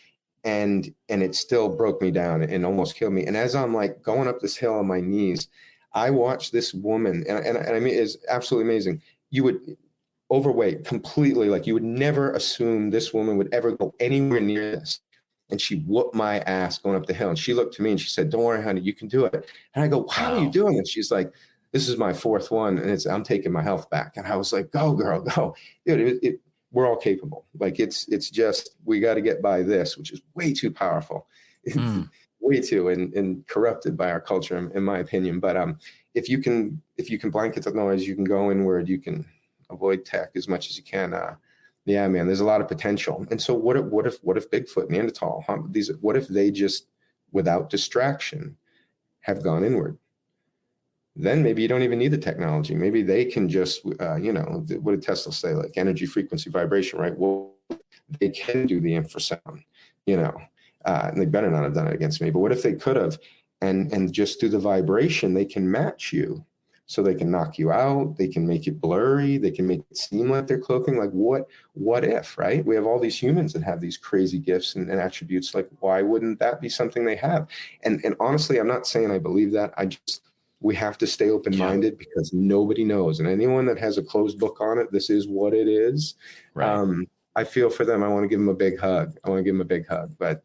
And it still broke me down and almost killed me. And as I'm like going up this hill on my knees, I watched this woman, and I mean, it's absolutely amazing. You would overweight completely. Like you would never assume this woman would ever go anywhere near this. And she whooped my ass going up the hill. And she looked to me and she said, "Don't worry, honey, you can do it." And I go, "How are you doing this?" She's like, "This is my fourth one, and I'm taking my health back." And I was like, "Go, girl, go." Dude, we're all capable. Like it's just, we got to get by this, which is way too powerful, way too, and corrupted by our culture, in my opinion. But if you can blanket the noise, you can go inward, you can avoid tech as much as you can. Yeah, man, there's a lot of potential. And so what if Bigfoot, Neanderthal, what if they just, without distraction, have gone inward? Then maybe you don't even need the technology. Maybe they can just, what did Tesla say? Like energy, frequency, vibration, right? Well, they can do the infrasound, and they better not have done it against me. But what if they could have, and just through the vibration, they can match you. So they can knock you out. They can make it blurry. They can make it seem like they're cloaking. Like what if, right? We have all these humans that have these crazy gifts and attributes. Like, why wouldn't that be something they have? And honestly, I'm not saying I believe that. We have to stay open-minded because nobody knows. And anyone that has a closed book on it, this is what it is. Right. I feel for them. I want to give them a big hug. But,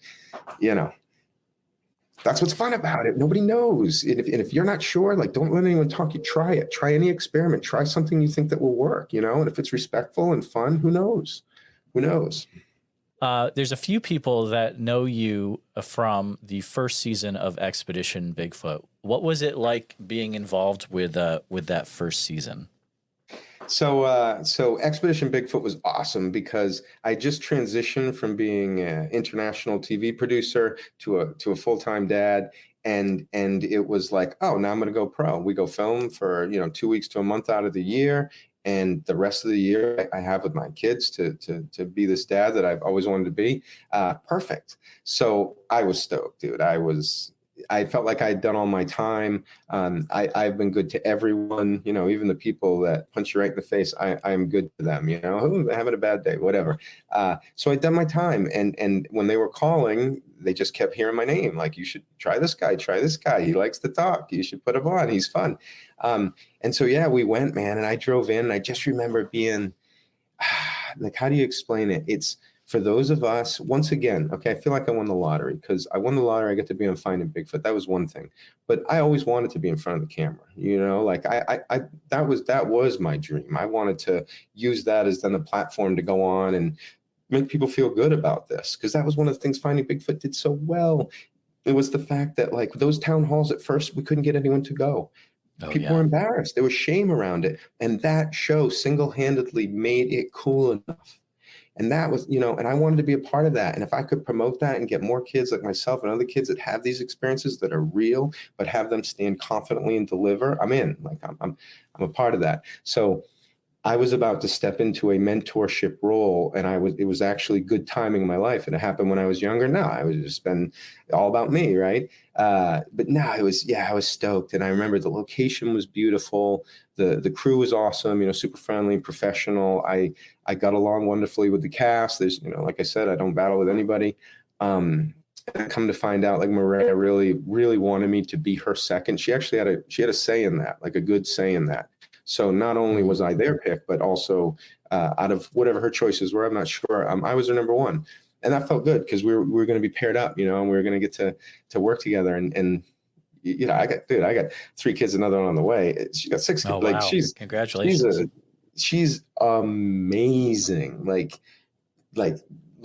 that's what's fun about it. Nobody knows. And if you're not sure, like, don't let anyone talk you. Try it. Try any experiment. Try something you think that will work, And if it's respectful and fun, who knows? There's a few people that know you from the first season of Expedition Bigfoot. What was it like being involved with that first season? So Expedition Bigfoot was awesome because I just transitioned from being an international TV producer to a full-time dad. And it was like, oh, now I'm going to go pro. We go film for, 2 weeks to a month out of the year. And the rest of the year I have with my kids to be this dad that I've always wanted to be. Perfect. So I was stoked, dude. I felt like I had done all my time. I've been good to everyone, even the people that punch you right in the face. I'm good to them, having a bad day, whatever. So I'd done my time. And when they were calling, they just kept hearing my name. Like, you should try this guy. He likes to talk. You should put him on. He's fun. And so, yeah, we went, man. And I drove in and I just remember being like, how do you explain it? It's, for those of us, once again, okay, I feel like I won the lottery because I won the lottery. I got to be on Finding Bigfoot. That was one thing, but I always wanted to be in front of the camera. Like that was my dream. I wanted to use that as then a platform to go on and make people feel good about this, because that was one of the things Finding Bigfoot did so well. It was the fact that, like, those town halls at first, we couldn't get anyone to go. People were embarrassed. There was shame around it, and that show single-handedly made it cool enough. And that was, and I wanted to be a part of that. And if I could promote that and get more kids like myself and other kids that have these experiences that are real, but have them stand confidently and deliver, I'm in. Like, I'm a part of that. So I was about to step into a mentorship role, and it was actually good timing in my life. And it happened when I was younger. Now I was just been all about me, right? But now I was stoked. And I remember the location was beautiful. The crew was awesome, super friendly, professional. I got along wonderfully with the cast. There's, like I said, I don't battle with anybody. And I come to find out, like, Maria really, really wanted me to be her second. She actually had a say in that, like a good say in that. So not only was I their pick, but also out of whatever her choices were, I'm not sure, I was her number one. And that felt good because we were going to be paired up, and we were going to get to work together. And I got 3 kids, another one on the way. She got 6 kids. Oh, like, wow. Congratulations. She's amazing. Like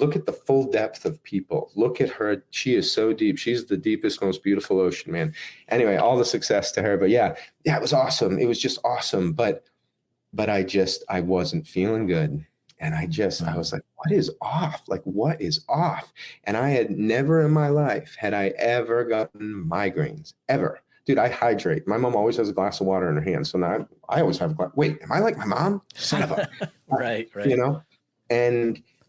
look at the full depth of people. Look at her. She is so deep. She's the deepest, most beautiful ocean, man. Anyway, all the success to her. But yeah, it was awesome. It was just awesome. But I wasn't feeling good. And I was like, what is off? Like, what is off? And I had never in my life had I ever gotten migraines, ever. Dude, I hydrate. My mom always has a glass of water in her hand. So now I always have a glass. Wait, am I like my mom? Son of a. Right. You know?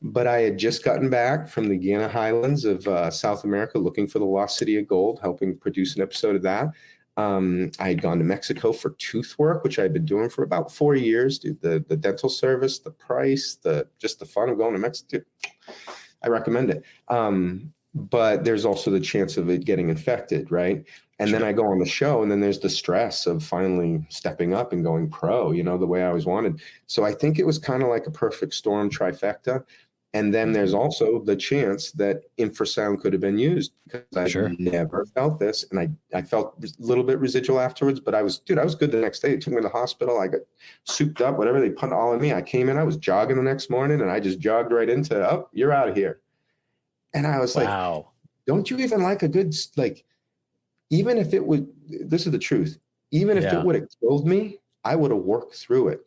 But I had just gotten back from the Guiana Highlands of South America looking for the lost city of gold, helping produce an episode of that. I had gone to Mexico for tooth work, which I'd been doing for about 4 years. Dude, the dental service, the price, just the fun of going to Mexico. Dude, I recommend it. But there's also the chance of it getting infected, right? And then I go on the show, and then there's the stress of finally stepping up and going pro, the way I always wanted. So I think it was kind of like a perfect storm trifecta. And then there's also the chance that infrasound could have been used, because I never felt this. And I felt a little bit residual afterwards, but I was good the next day. They took me to the hospital. I got souped up, whatever. They put all in me. I came in, I was jogging the next morning, and I just jogged right into, oh, you're out of here. And I was like, don't you even like a good, like, even if it would, this is the truth, even if it would have killed me, I would have worked through it.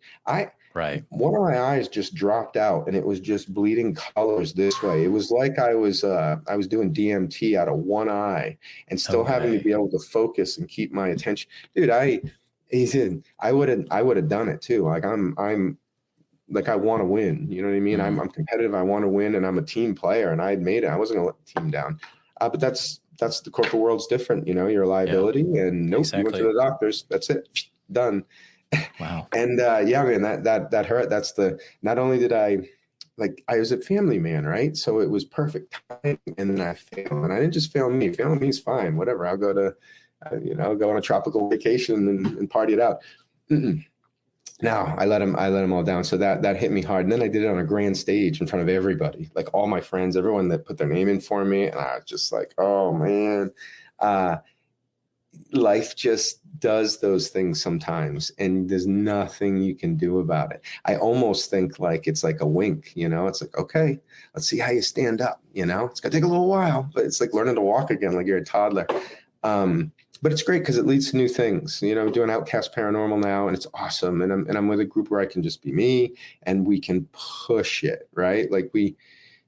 One of my eyes just dropped out, and it was just bleeding colors this way. It was like I was doing DMT out of one eye and still having to be able to focus and keep my attention. Dude, I would have done it too. Like I'm like, I want to win. You know what I mean? I'm competitive. I want to win, and I'm a team player, and I had made it. I wasn't going to let the team down. But that's the corporate world's different. You're a liability, and nope, you went to the doctors. That's it. Done. Wow. And man, that hurt. That's not only did I was a family man, right? So it was perfect time. And then I failed, and I didn't just fail me. Failing me is fine. Whatever. I'll go to, go on a tropical vacation and party it out. No, I let him all down. So that hit me hard. And then I did it on a grand stage in front of everybody, like all my friends, everyone that put their name in for me. And I was just like, oh man, life just does those things sometimes, and there's nothing you can do about it. I almost think like it's like a wink, it's like, okay, let's see how you stand up. It's gonna take a little while, but it's like learning to walk again, like you're a toddler. But it's great because it leads to new things. I'm doing Outcast Paranormal now, and it's awesome. And I'm with a group where I can just be me, and we can push it, right? Like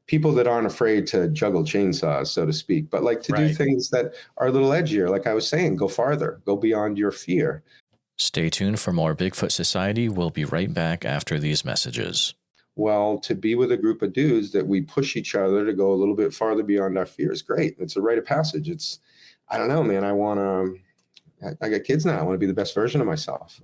people that aren't afraid to juggle chainsaws, so to speak, but like to do things that are a little edgier. Like I was saying, go farther, go beyond your fear. Stay tuned for more Bigfoot Society. We'll be right back after these messages. Well, to be with a group of dudes that we push each other to go a little bit farther beyond our fear is great. It's a rite of passage. I don't know, man. I got kids now. I want to be the best version of myself.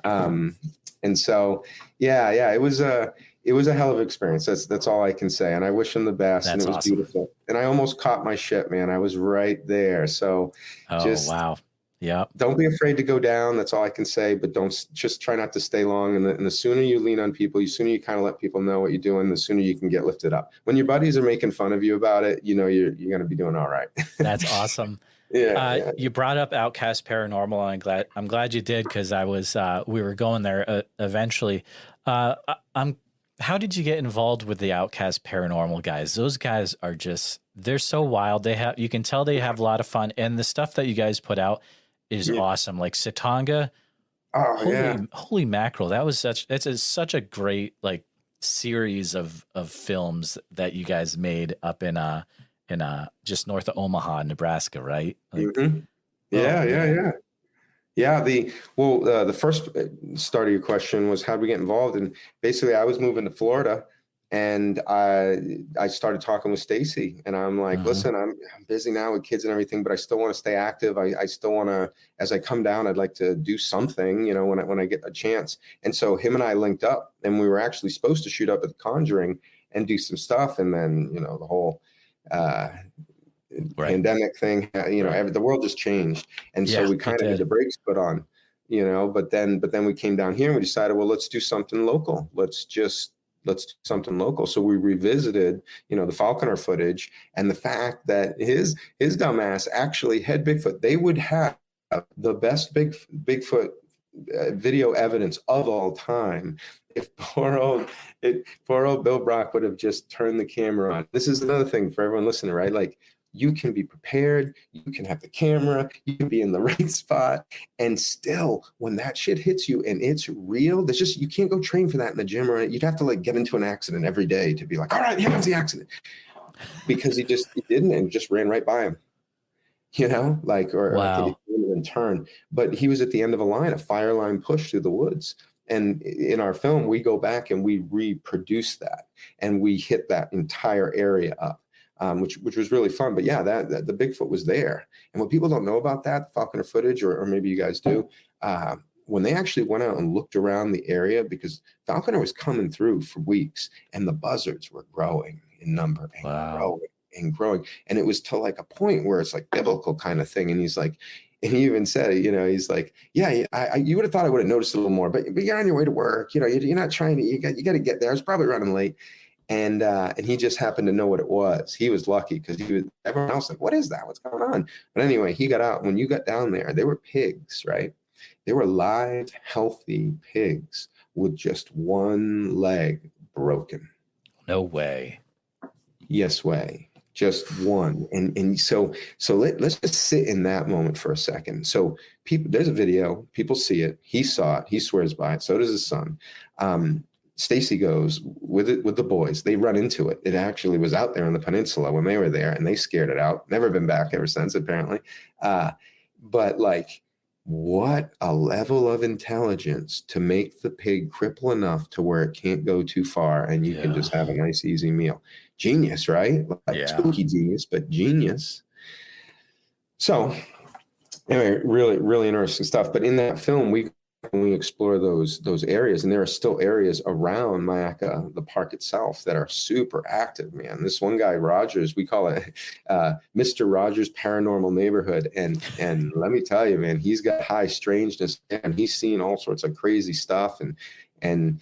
And so, it was a hell of an experience. That's all I can say. And I wish them the best. And it was awesome. Beautiful. And I almost caught my shit, man. I was right there. So wow. Yeah. Don't be afraid to go down. That's all I can say, but just try not to stay long. And the sooner you lean on people, the sooner you kind of let people know what you're doing, the sooner you can get lifted up. When your buddies are making fun of you about it, you're going to be doing all right. That's awesome. You brought up Outcast Paranormal, and I'm glad you did, because we were going there eventually. How did you get involved with the Outcast Paranormal guys? Those guys are they're so wild. You can tell they have a lot of fun, and the stuff that you guys put out is awesome. Like Satanga. Holy mackerel. It's such a great series of films that you guys made up in just north of Omaha, Nebraska, right? Yeah. The first start of your question was, how do we get involved? And basically I was moving to Florida, and I started talking with Stacy, and I'm like, listen, I'm busy now with kids and everything, but I still want to stay active. I still want to, as I come down, I'd like to do something, when I get a chance. And so him and I linked up, and we were actually supposed to shoot up at the Conjuring and do some stuff. And then, the whole, pandemic thing, the world just changed. And so we kind of had the brakes put on, but then we came down here and we decided, well, let's do something local. Let's do something local. So we revisited, the falconer footage, and the fact that his dumbass actually had Bigfoot. They would have the best Bigfoot video evidence of all time. If poor old Bill Brock would have just turned the camera on. This is another thing for everyone listening, right? Like, you can be prepared, you can have the camera, you can be in the right spot, and still, when that shit hits you and it's real, there's just, you can't go train for that in the gym, or you'd have to like get into an accident every day to be like, all right, here comes the accident, because he didn't, and just ran right by him, you know, like, or I think he didn't even turn, but he was at the end of a fire line push through the woods. And in our film, we go back and we reproduce that, and we hit that entire area up. Which was really fun. But yeah, that the Bigfoot was there. And what people don't know about that, falconer footage, or maybe you guys do, when they actually went out and looked around the area, because falconer was coming through for weeks, and the buzzards were growing in number and growing and growing. And it was to like a point where it's like biblical kind of thing. And he's like, and he even said, you know, he's like, yeah, you would have thought I would have noticed a little more, but you're on your way to work. You know, you're not trying to, you got to get there. I was probably running late. And he just happened to know what it was. He was lucky, because everyone else like, what is that? What's going on? But anyway, he got out. When you got down there, they were pigs, right? They were live, healthy pigs with just one leg broken. No way. Yes way. Just one. And so let's just sit in that moment for a second. So there's a video, people see it. He saw it. He swears by it. So does his son. Stacy goes with the boys. They run into it. It actually was out there on the peninsula when they were there, and they scared it out. Never been back ever since, apparently. But like, what a level of intelligence to make the pig cripple enough to where it can't go too far, and you can just have a nice, easy meal. Genius, right? Like, spooky genius, but genius. So anyway, really, really interesting stuff. But in that film, we explore those areas, and there are still areas around Mayaca, the park itself, that are super active, man. This one guy, Rogers, we call it Mr. Rogers Paranormal Neighborhood, and let me tell you, man, he's got high strangeness, and he's seen all sorts of crazy stuff, and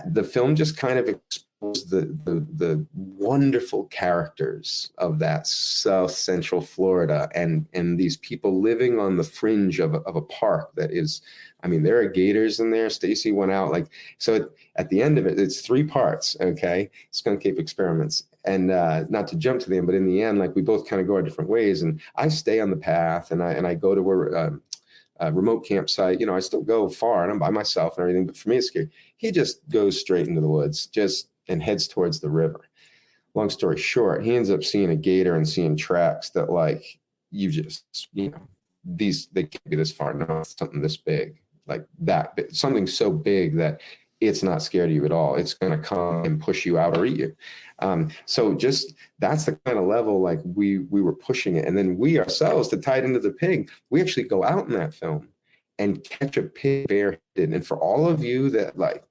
the film just kind of explores the wonderful characters of that South Central Florida, and these people living on the fringe of a park that is, I mean, there are gators in there. Stacy went out, like, so at the end of it, it's 3 parts, okay? Skunk Ape Experiments. And not to jump to the end, but in the end, like, we both kind of go our different ways, and I stay on the path, and I go to where a remote campsite, you know, I still go far, and I'm by myself and everything, but for me, it's scary. He just goes straight into the woods, and heads towards the river. Long story short, he ends up seeing a gator and seeing tracks that, like, you know, they can't be this far. No, it's something this big, like that, something so big that it's not scared of you at all. It's going to come and push you out or eat you. So just, that's the kind of level, like, we were pushing it. And then we ourselves, to tie it into the pig, we actually go out in that film and catch a pig barehanded. And for all of you that, like,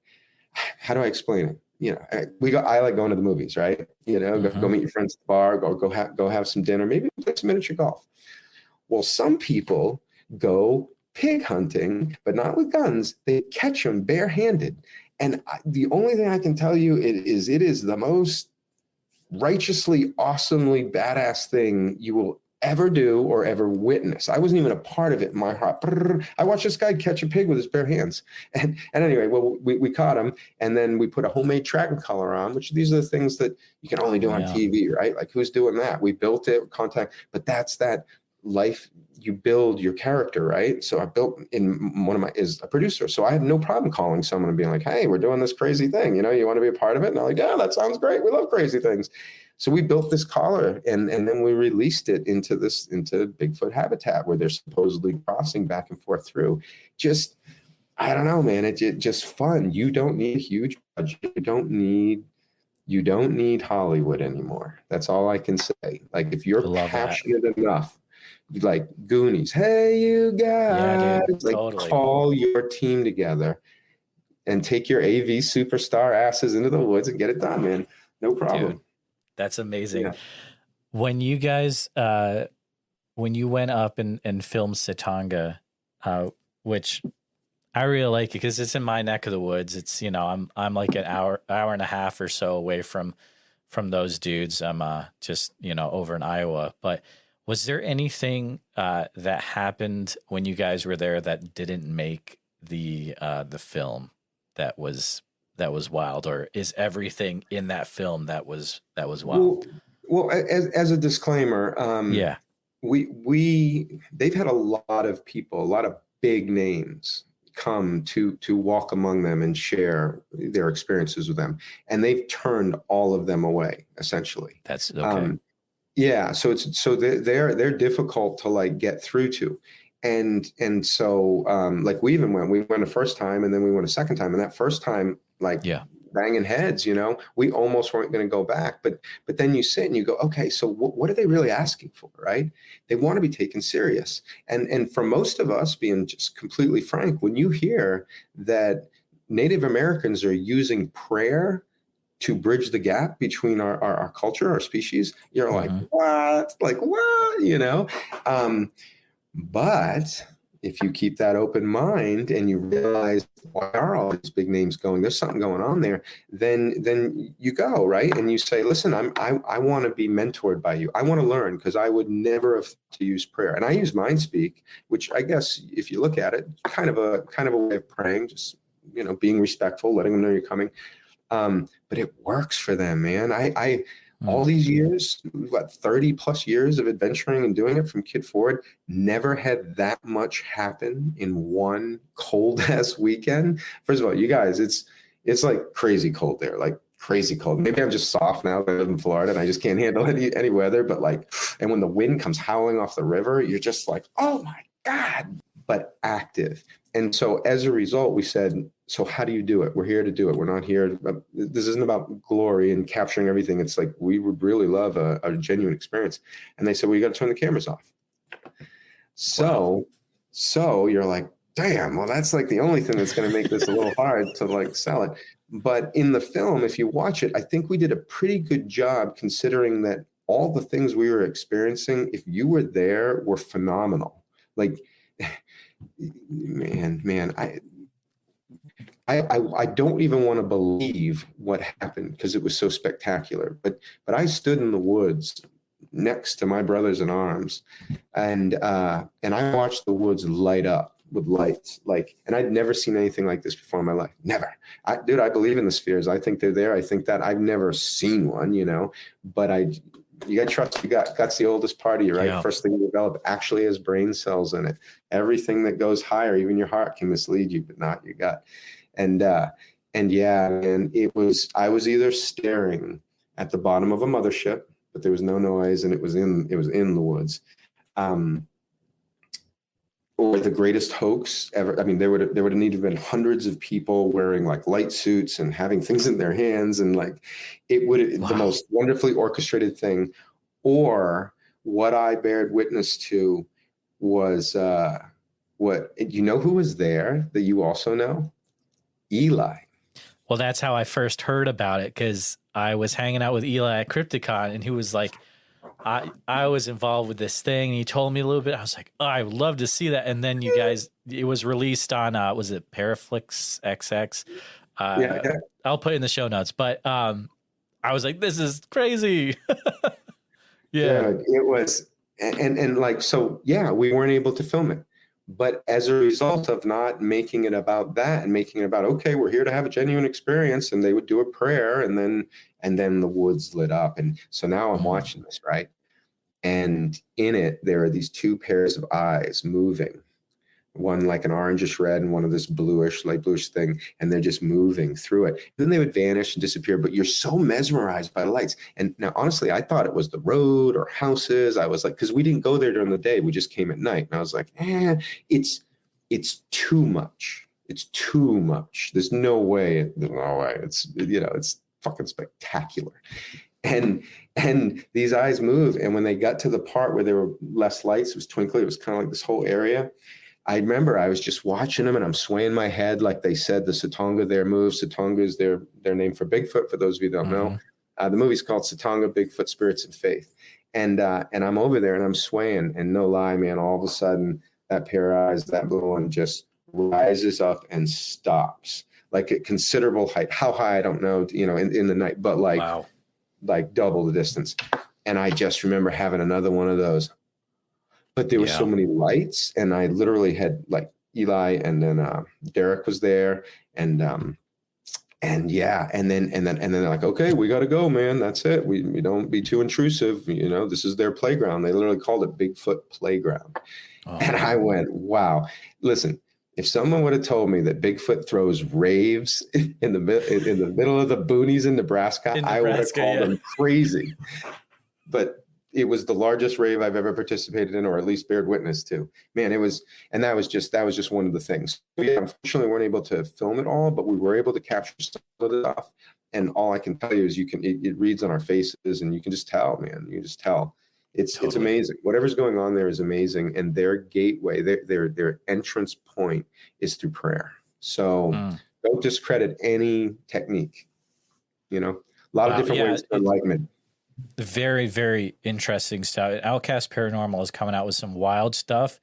how do I explain it? You know, I like going to the movies, right? You know, go meet your friends at the bar, go have some dinner, maybe play some miniature golf. Well, some people go pig hunting, but not with guns. They catch them barehanded. And the only thing I can tell you, it is the most righteously, awesomely badass thing you will ever do or ever witness. I wasn't even a part of it in my heart. I watched this guy catch a pig with his bare hands. And anyway, well, we caught him, and then we put a homemade tracking collar on, which these are the things that you can only do on TV, right? Like, who's doing that? We built it, contact, but that's that life, you build your character, right? So I built is a producer. So I had no problem calling someone and being like, hey, we're doing this crazy thing. You know, you want to be a part of it? And I'm like, yeah, that sounds great. We love crazy things. So we built this collar, and then we released it into Bigfoot habitat, where they're supposedly crossing back and forth through. Just, I don't know, man. It's just fun. You don't need a huge budget. You don't need Hollywood anymore. That's all I can say. Like, if you're passionate enough, like Goonies, hey, you guys, call your team together and take your AV superstar asses into the woods and get it done, man. No problem. Dude, that's amazing. Yeah. When you guys, when you went up and filmed Satanga, which I really like it because it's in my neck of the woods. It's, you know, I'm like an hour and a half or so away from those dudes. I'm just, you know, over in Iowa. But was there anything that happened when you guys were there that didn't make the film that was wild, or is everything in that film that was wild? Well, as a disclaimer, Yeah. They've had a lot of people, a lot of big names come to walk among them and share their experiences with them, and they've turned all of them away, essentially. That's okay. Yeah, so they're difficult to like get through to, and so like we went a first time, and then we went a second time, and that first time, like, banging heads, we almost weren't going to go back, but then you sit and you go, okay, so what are they really asking for, right? They want to be taken serious, and for most of us, being just completely frank, when you hear that Native Americans are using prayer to bridge the gap between our culture, our species, you're like, what? Like, what? But if you keep that open mind and you realize, why are all these big names going? There's something going on there. Then you go, right? And you say, listen, I want to be mentored by you. I want to learn, because I would never have to use prayer. And I use MindSpeak, which I guess if you look at it, kind of a way of praying, just, being respectful, letting them know you're coming. But it works for them, man. I all these years, 30 plus years of adventuring and doing it from kid forward, never had that much happen in one cold ass weekend. First of all, you guys, it's like crazy cold there, like crazy cold. Maybe I'm just soft now that I live in Florida and I just can't handle any weather, but like, and when the wind comes howling off the river, you're just like, oh my God, but active. And so as a result, we said, so how do you do it? We're here to do it. We're not here. This isn't about glory and capturing everything. It's like, we would really love a genuine experience. And they said, well, you got to turn the cameras off. So you're like, damn, well, that's like the only thing that's going to make this a little hard to like sell it. But in the film, if you watch it, I think we did a pretty good job, considering that all the things we were experiencing, if you were there, were phenomenal. Like, man, I don't even want to believe what happened, because it was so spectacular. But I stood in the woods next to my brothers in arms, and I watched the woods light up with lights, and I'd never seen anything like this before in my life. Never. Dude, I believe in the spheres. I think they're there. I think that I've never seen one, but you got to trust Gut's the oldest part of you, right? Yeah. First thing you develop actually has brain cells in it. Everything that goes higher, even your heart, can mislead you, but not your gut. And yeah, man, I was either staring at the bottom of a mothership, but there was no noise, and it was in the woods, or the greatest hoax ever. I mean, there would have needed to have been hundreds of people wearing like light suits and having things in their hands, and like it would have the most wonderfully orchestrated thing. Or what I bared witness to was who was there that you also know? Eli. Well, that's how I first heard about it, because I was hanging out with Eli at Crypticon, and he was like, I was involved with this thing, and he told me a little bit. I was like, oh, I would love to see that. And then you guys, it was released on, was it Paraflix XX? Yeah. I'll put it in the show notes. But I was like, this is crazy. Yeah. It was. And like, so yeah, we weren't able to film it. But as a result of not making it about that and making it about, okay, we're here to have a genuine experience, and they would do a prayer, and then the woods lit up. And so now I'm watching this, right? And in it, there are these two pairs of eyes moving, one like an orangish red and one of this bluish, light bluish thing. And they're just moving through it. Then they would vanish and disappear, but you're so mesmerized by the lights. And now, honestly, I thought it was the road or houses. I was like, because we didn't go there during the day. We just came at night. And I was like, it's too much. It's too much. There's no way. It's fucking spectacular. And these eyes move. And when they got to the part where there were less lights, it was twinkly. It was kind of like this whole area. I remember I was just watching them, and I'm swaying my head. Like they said, the Satanga there moves. Satanga is their name for Bigfoot, for those of you who don't know. The movie's called Satanga, Bigfoot, Spirits, and Faith. And I'm over there, and I'm swaying. And no lie, man, all of a sudden, that pair of eyes, that blue one, just rises up and stops. Like at considerable height. How high, I don't know, in the night. But like double the distance. And I just remember having another one of those. But there were so many lights, and I literally had like Eli, and then Derek was there, and yeah, and then they're like, okay, we got to go, man. That's it. We don't be too intrusive. This is their playground. They literally called it Bigfoot Playground. Oh. And I went, wow. Listen, if someone would have told me that Bigfoot throws raves in the middle of the boonies in Nebraska, I would have called them crazy. But it was the largest rave I've ever participated in, or at least bared witness to. Man, that was just one of the things. We unfortunately weren't able to film it all, but we were able to capture some of the stuff. And all I can tell you is it reads on our faces, and you can just tell, man. You can just tell. It's amazing. Whatever's going on there is amazing. And their gateway, their entrance point is through prayer. So don't discredit any technique. A lot of different ways to enlightenment. Very, very interesting stuff. Outcast Paranormal is coming out with some wild stuff.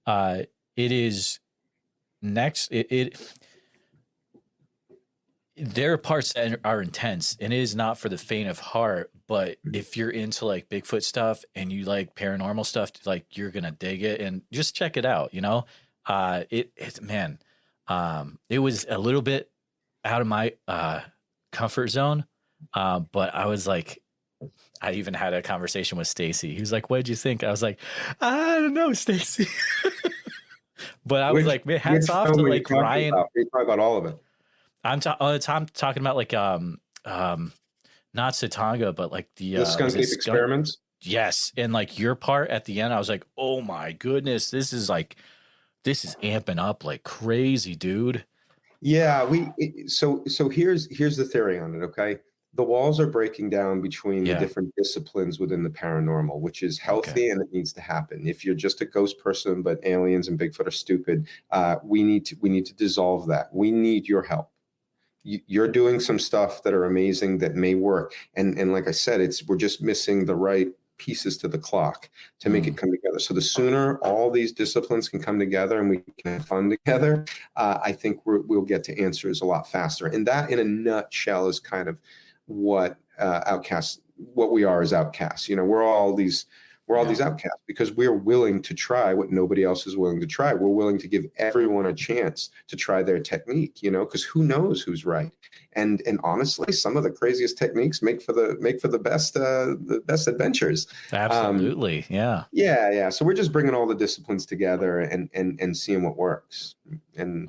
It is next. There are parts that are intense, and it is not for the faint of heart. But if you're into like Bigfoot stuff and you like paranormal stuff, like you're gonna dig it, and just check it out. It was a little bit out of my comfort zone, but I was like. I even had a conversation with Stacy. He was like, what did you think? I was like, I don't know, Stacy. But I was like, man, hats off to like Ryan. We talk about all of it. I'm talking about like not Satanga, but like the skunk ape experiments. Yes. And like your part at the end, I was like, oh my goodness, this is amping up like crazy, dude. Yeah, so here's the theory on it, okay? The walls are breaking down between the different disciplines within the paranormal, which is healthy and it needs to happen. If you're just a ghost person, but aliens and Bigfoot are stupid, we need to dissolve that. We need your help. You're doing some stuff that are amazing that may work, and like I said, we're just missing the right pieces to the clock to make it come together. So the sooner all these disciplines can come together and we can have fun together, I think we'll get to answers a lot faster. And that, in a nutshell, is kind of what we are as outcasts. We're all these outcasts because we're willing to try what nobody else is willing to try. We're willing to give everyone a chance to try their technique, because who knows who's right. And honestly, some of the craziest techniques make for the best adventures. Absolutely. Yeah. So we're just bringing all the disciplines together and seeing what works. And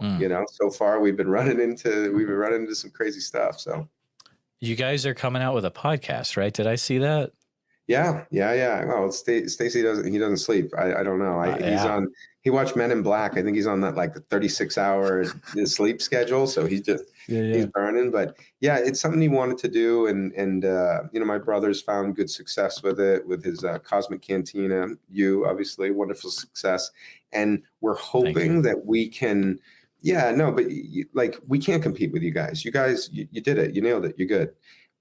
so far we've been running into some crazy stuff. So you guys are coming out with a podcast, right? Did I see that? Yeah. Well, Stacy doesn't sleep. I don't know. He watched Men in Black. I think he's on that like 36-hour sleep schedule. So he's burning. But yeah, it's something he wanted to do. And my brother's found good success with it, with his Cosmic Cantina. You obviously wonderful success. And we're hoping that we can. Yeah, no, but we can't compete with you guys. You guys, you did it. You nailed it. You're good.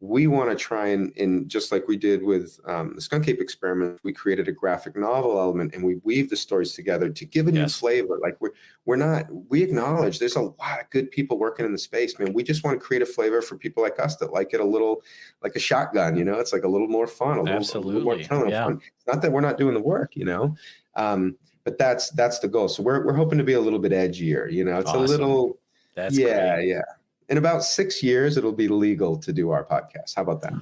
We want to try and just like we did with the skunk ape experiment, we created a graphic novel element and we weave the stories together to give a new flavor. Like we acknowledge there's a lot of good people working in the space, man. We just want to create a flavor for people like us that like it a little like a shotgun, it's like a little more fun, a little more fun. It's not that we're not doing the work, but that's the goal. So we're hoping to be a little bit edgier, it's awesome. A little, that's great. Yeah. In about 6 years, it'll be legal to do our podcast. How about that?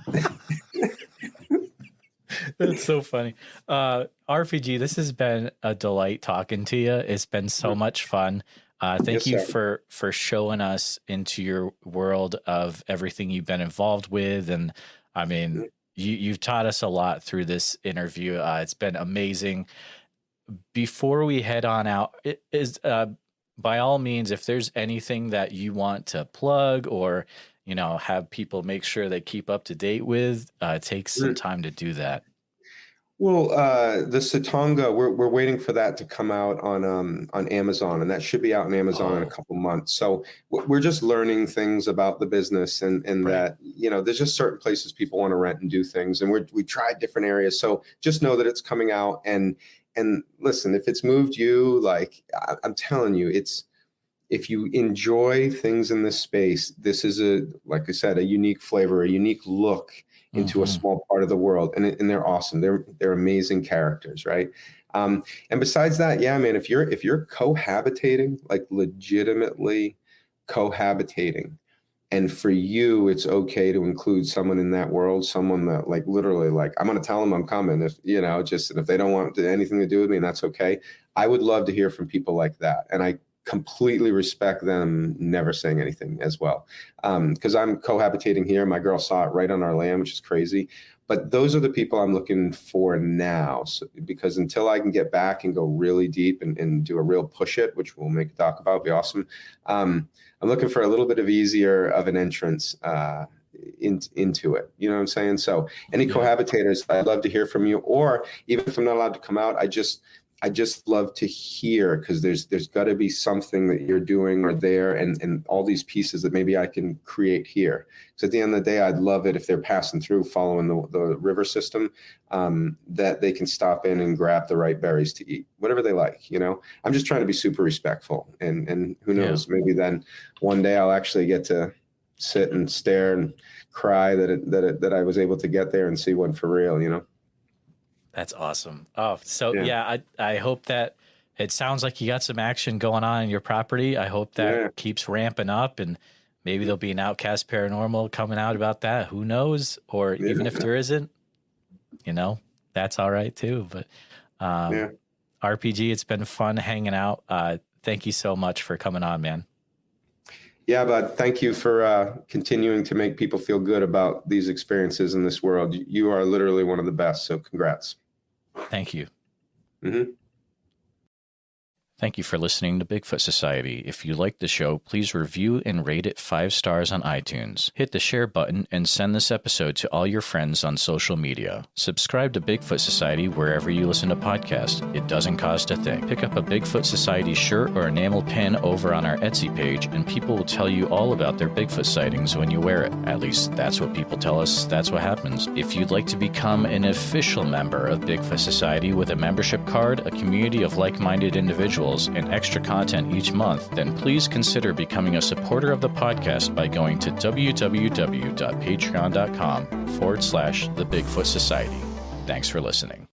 That's so funny. RPG, this has been a delight talking to you. It's been so much fun. Thank you for showing us into your world of everything you've been involved with. And I mean, you've taught us a lot through this interview. It's been amazing. Before we head on out, it is by all means, if there's anything that you want to plug or, have people make sure they keep up to date with, take some time to do that. Well, the Satanga, we're waiting for that to come out on Amazon, and that should be out on Amazon in a couple months. So we're just learning things about the business and that, there's just certain places people want to rent and do things. And we tried different areas. So just know that it's coming out. And listen, if it's moved you, like I'm telling you, if you enjoy things in this space, this is like I said, a unique flavor, a unique look into a small part of the world. And they're awesome. They're amazing characters, right? And besides that, yeah, man, if you're cohabitating, like legitimately cohabitating, and for you, it's okay to include someone in that world, someone that like literally like, I'm going to tell them I'm coming if, you know, just, and if they don't want anything to do with me, and that's okay. I would love to hear from people like that. And I completely respect them never saying anything as well. Because I'm cohabitating here. My girl saw it right on our land, which is crazy. But those are the people I'm looking for now. So, because until I can get back and go really deep and do a real push it, which we'll make a doc about, be awesome. I'm looking for a little bit of easier of an entrance into it. You know what I'm saying? So any cohabitators, I'd love to hear from you. Or even if I'm not allowed to come out, I just love to hear, because there's got to be something that you're doing or there, and all these pieces that maybe I can create here. So at the end of the day, I'd love it if they're passing through, following the river system, that they can stop in and grab the right berries to eat, whatever they like. You know, I'm just trying to be super respectful, and who knows, maybe then one day I'll actually get to sit and stare and cry that I was able to get there and see one for real. You know. That's awesome. Oh, so yeah, I hope that it sounds like you got some action going on in your property. I hope that keeps ramping up, and maybe there'll be an Outcast Paranormal coming out about that. Who knows? Or even if there isn't, you know, that's all right too. But RPG, it's been fun hanging out. Thank you so much for coming on, man. Yeah, but thank you for continuing to make people feel good about these experiences in this world. You are literally one of the best, so congrats. Thank you. Mm-hmm. Thank you for listening to Bigfoot Society. If you like the show, please review and rate it 5 stars on iTunes. Hit the share button and send this episode to all your friends on social media. Subscribe to Bigfoot Society wherever you listen to podcasts. It doesn't cost a thing. Pick up a Bigfoot Society shirt or enamel pin over on our Etsy page, and people will tell you all about their Bigfoot sightings when you wear it. At least that's what people tell us. That's what happens. If you'd like to become an official member of Bigfoot Society with a membership card, a community of like-minded individuals, and extra content each month, then please consider becoming a supporter of the podcast by going to www.patreon.com/The Bigfoot Society. Thanks for listening.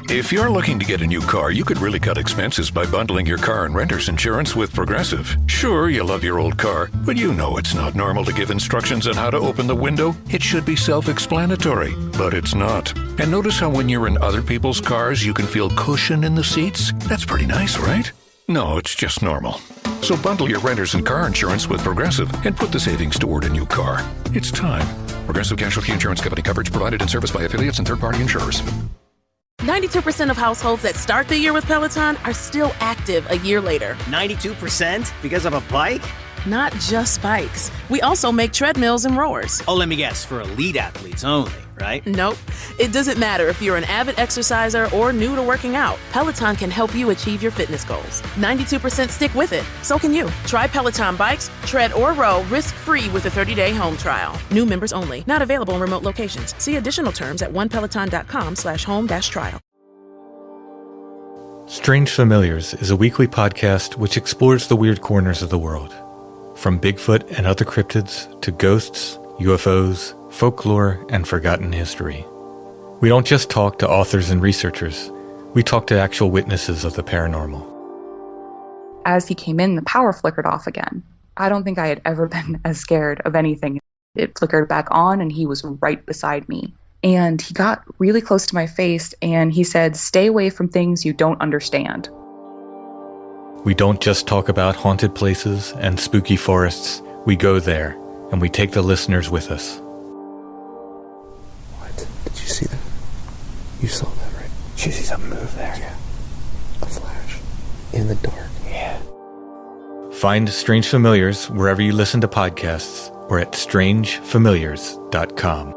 If you're looking to get a new car, you could really cut expenses by bundling your car and renter's insurance with Progressive. Sure, you love your old car, but you know it's not normal to give instructions on how to open the window. It should be self-explanatory, but it's not. And notice how when you're in other people's cars, you can feel cushion in the seats? That's pretty nice, right? No, it's just normal. So bundle your renter's and car insurance with Progressive and put the savings toward a new car. It's time. Progressive Casualty Insurance Company. Coverage provided and serviced by affiliates and third-party insurers. 92% of households that start the year with Peloton are still active a year later. 92% because of a bike? Not just bikes. We also make treadmills and rowers. Oh, let me guess, for elite athletes only, right? Nope. It doesn't matter if you're an avid exerciser or new to working out. Peloton can help you achieve your fitness goals. 92% stick with it. So can you. Try Peloton bikes, tread or row risk-free with a 30-day home trial. New members only. Not available in remote locations. See additional terms at onepeloton.com/home-trial. Strange Familiars is a weekly podcast which explores the weird corners of the world. From Bigfoot and other cryptids to ghosts, UFOs, folklore, and forgotten history. We don't just talk to authors and researchers, we talk to actual witnesses of the paranormal. As he came in, the power flickered off again. I don't think I had ever been as scared of anything. It flickered back on and he was right beside me. And he got really close to my face and he said, "Stay away from things you don't understand." We don't just talk about haunted places and spooky forests. We go there, and we take the listeners with us. What? Did you see that? You saw that, right? Did you see something move there? Yeah. A flash. In the dark. Yeah. Find Strange Familiars wherever you listen to podcasts or at strangefamiliars.com.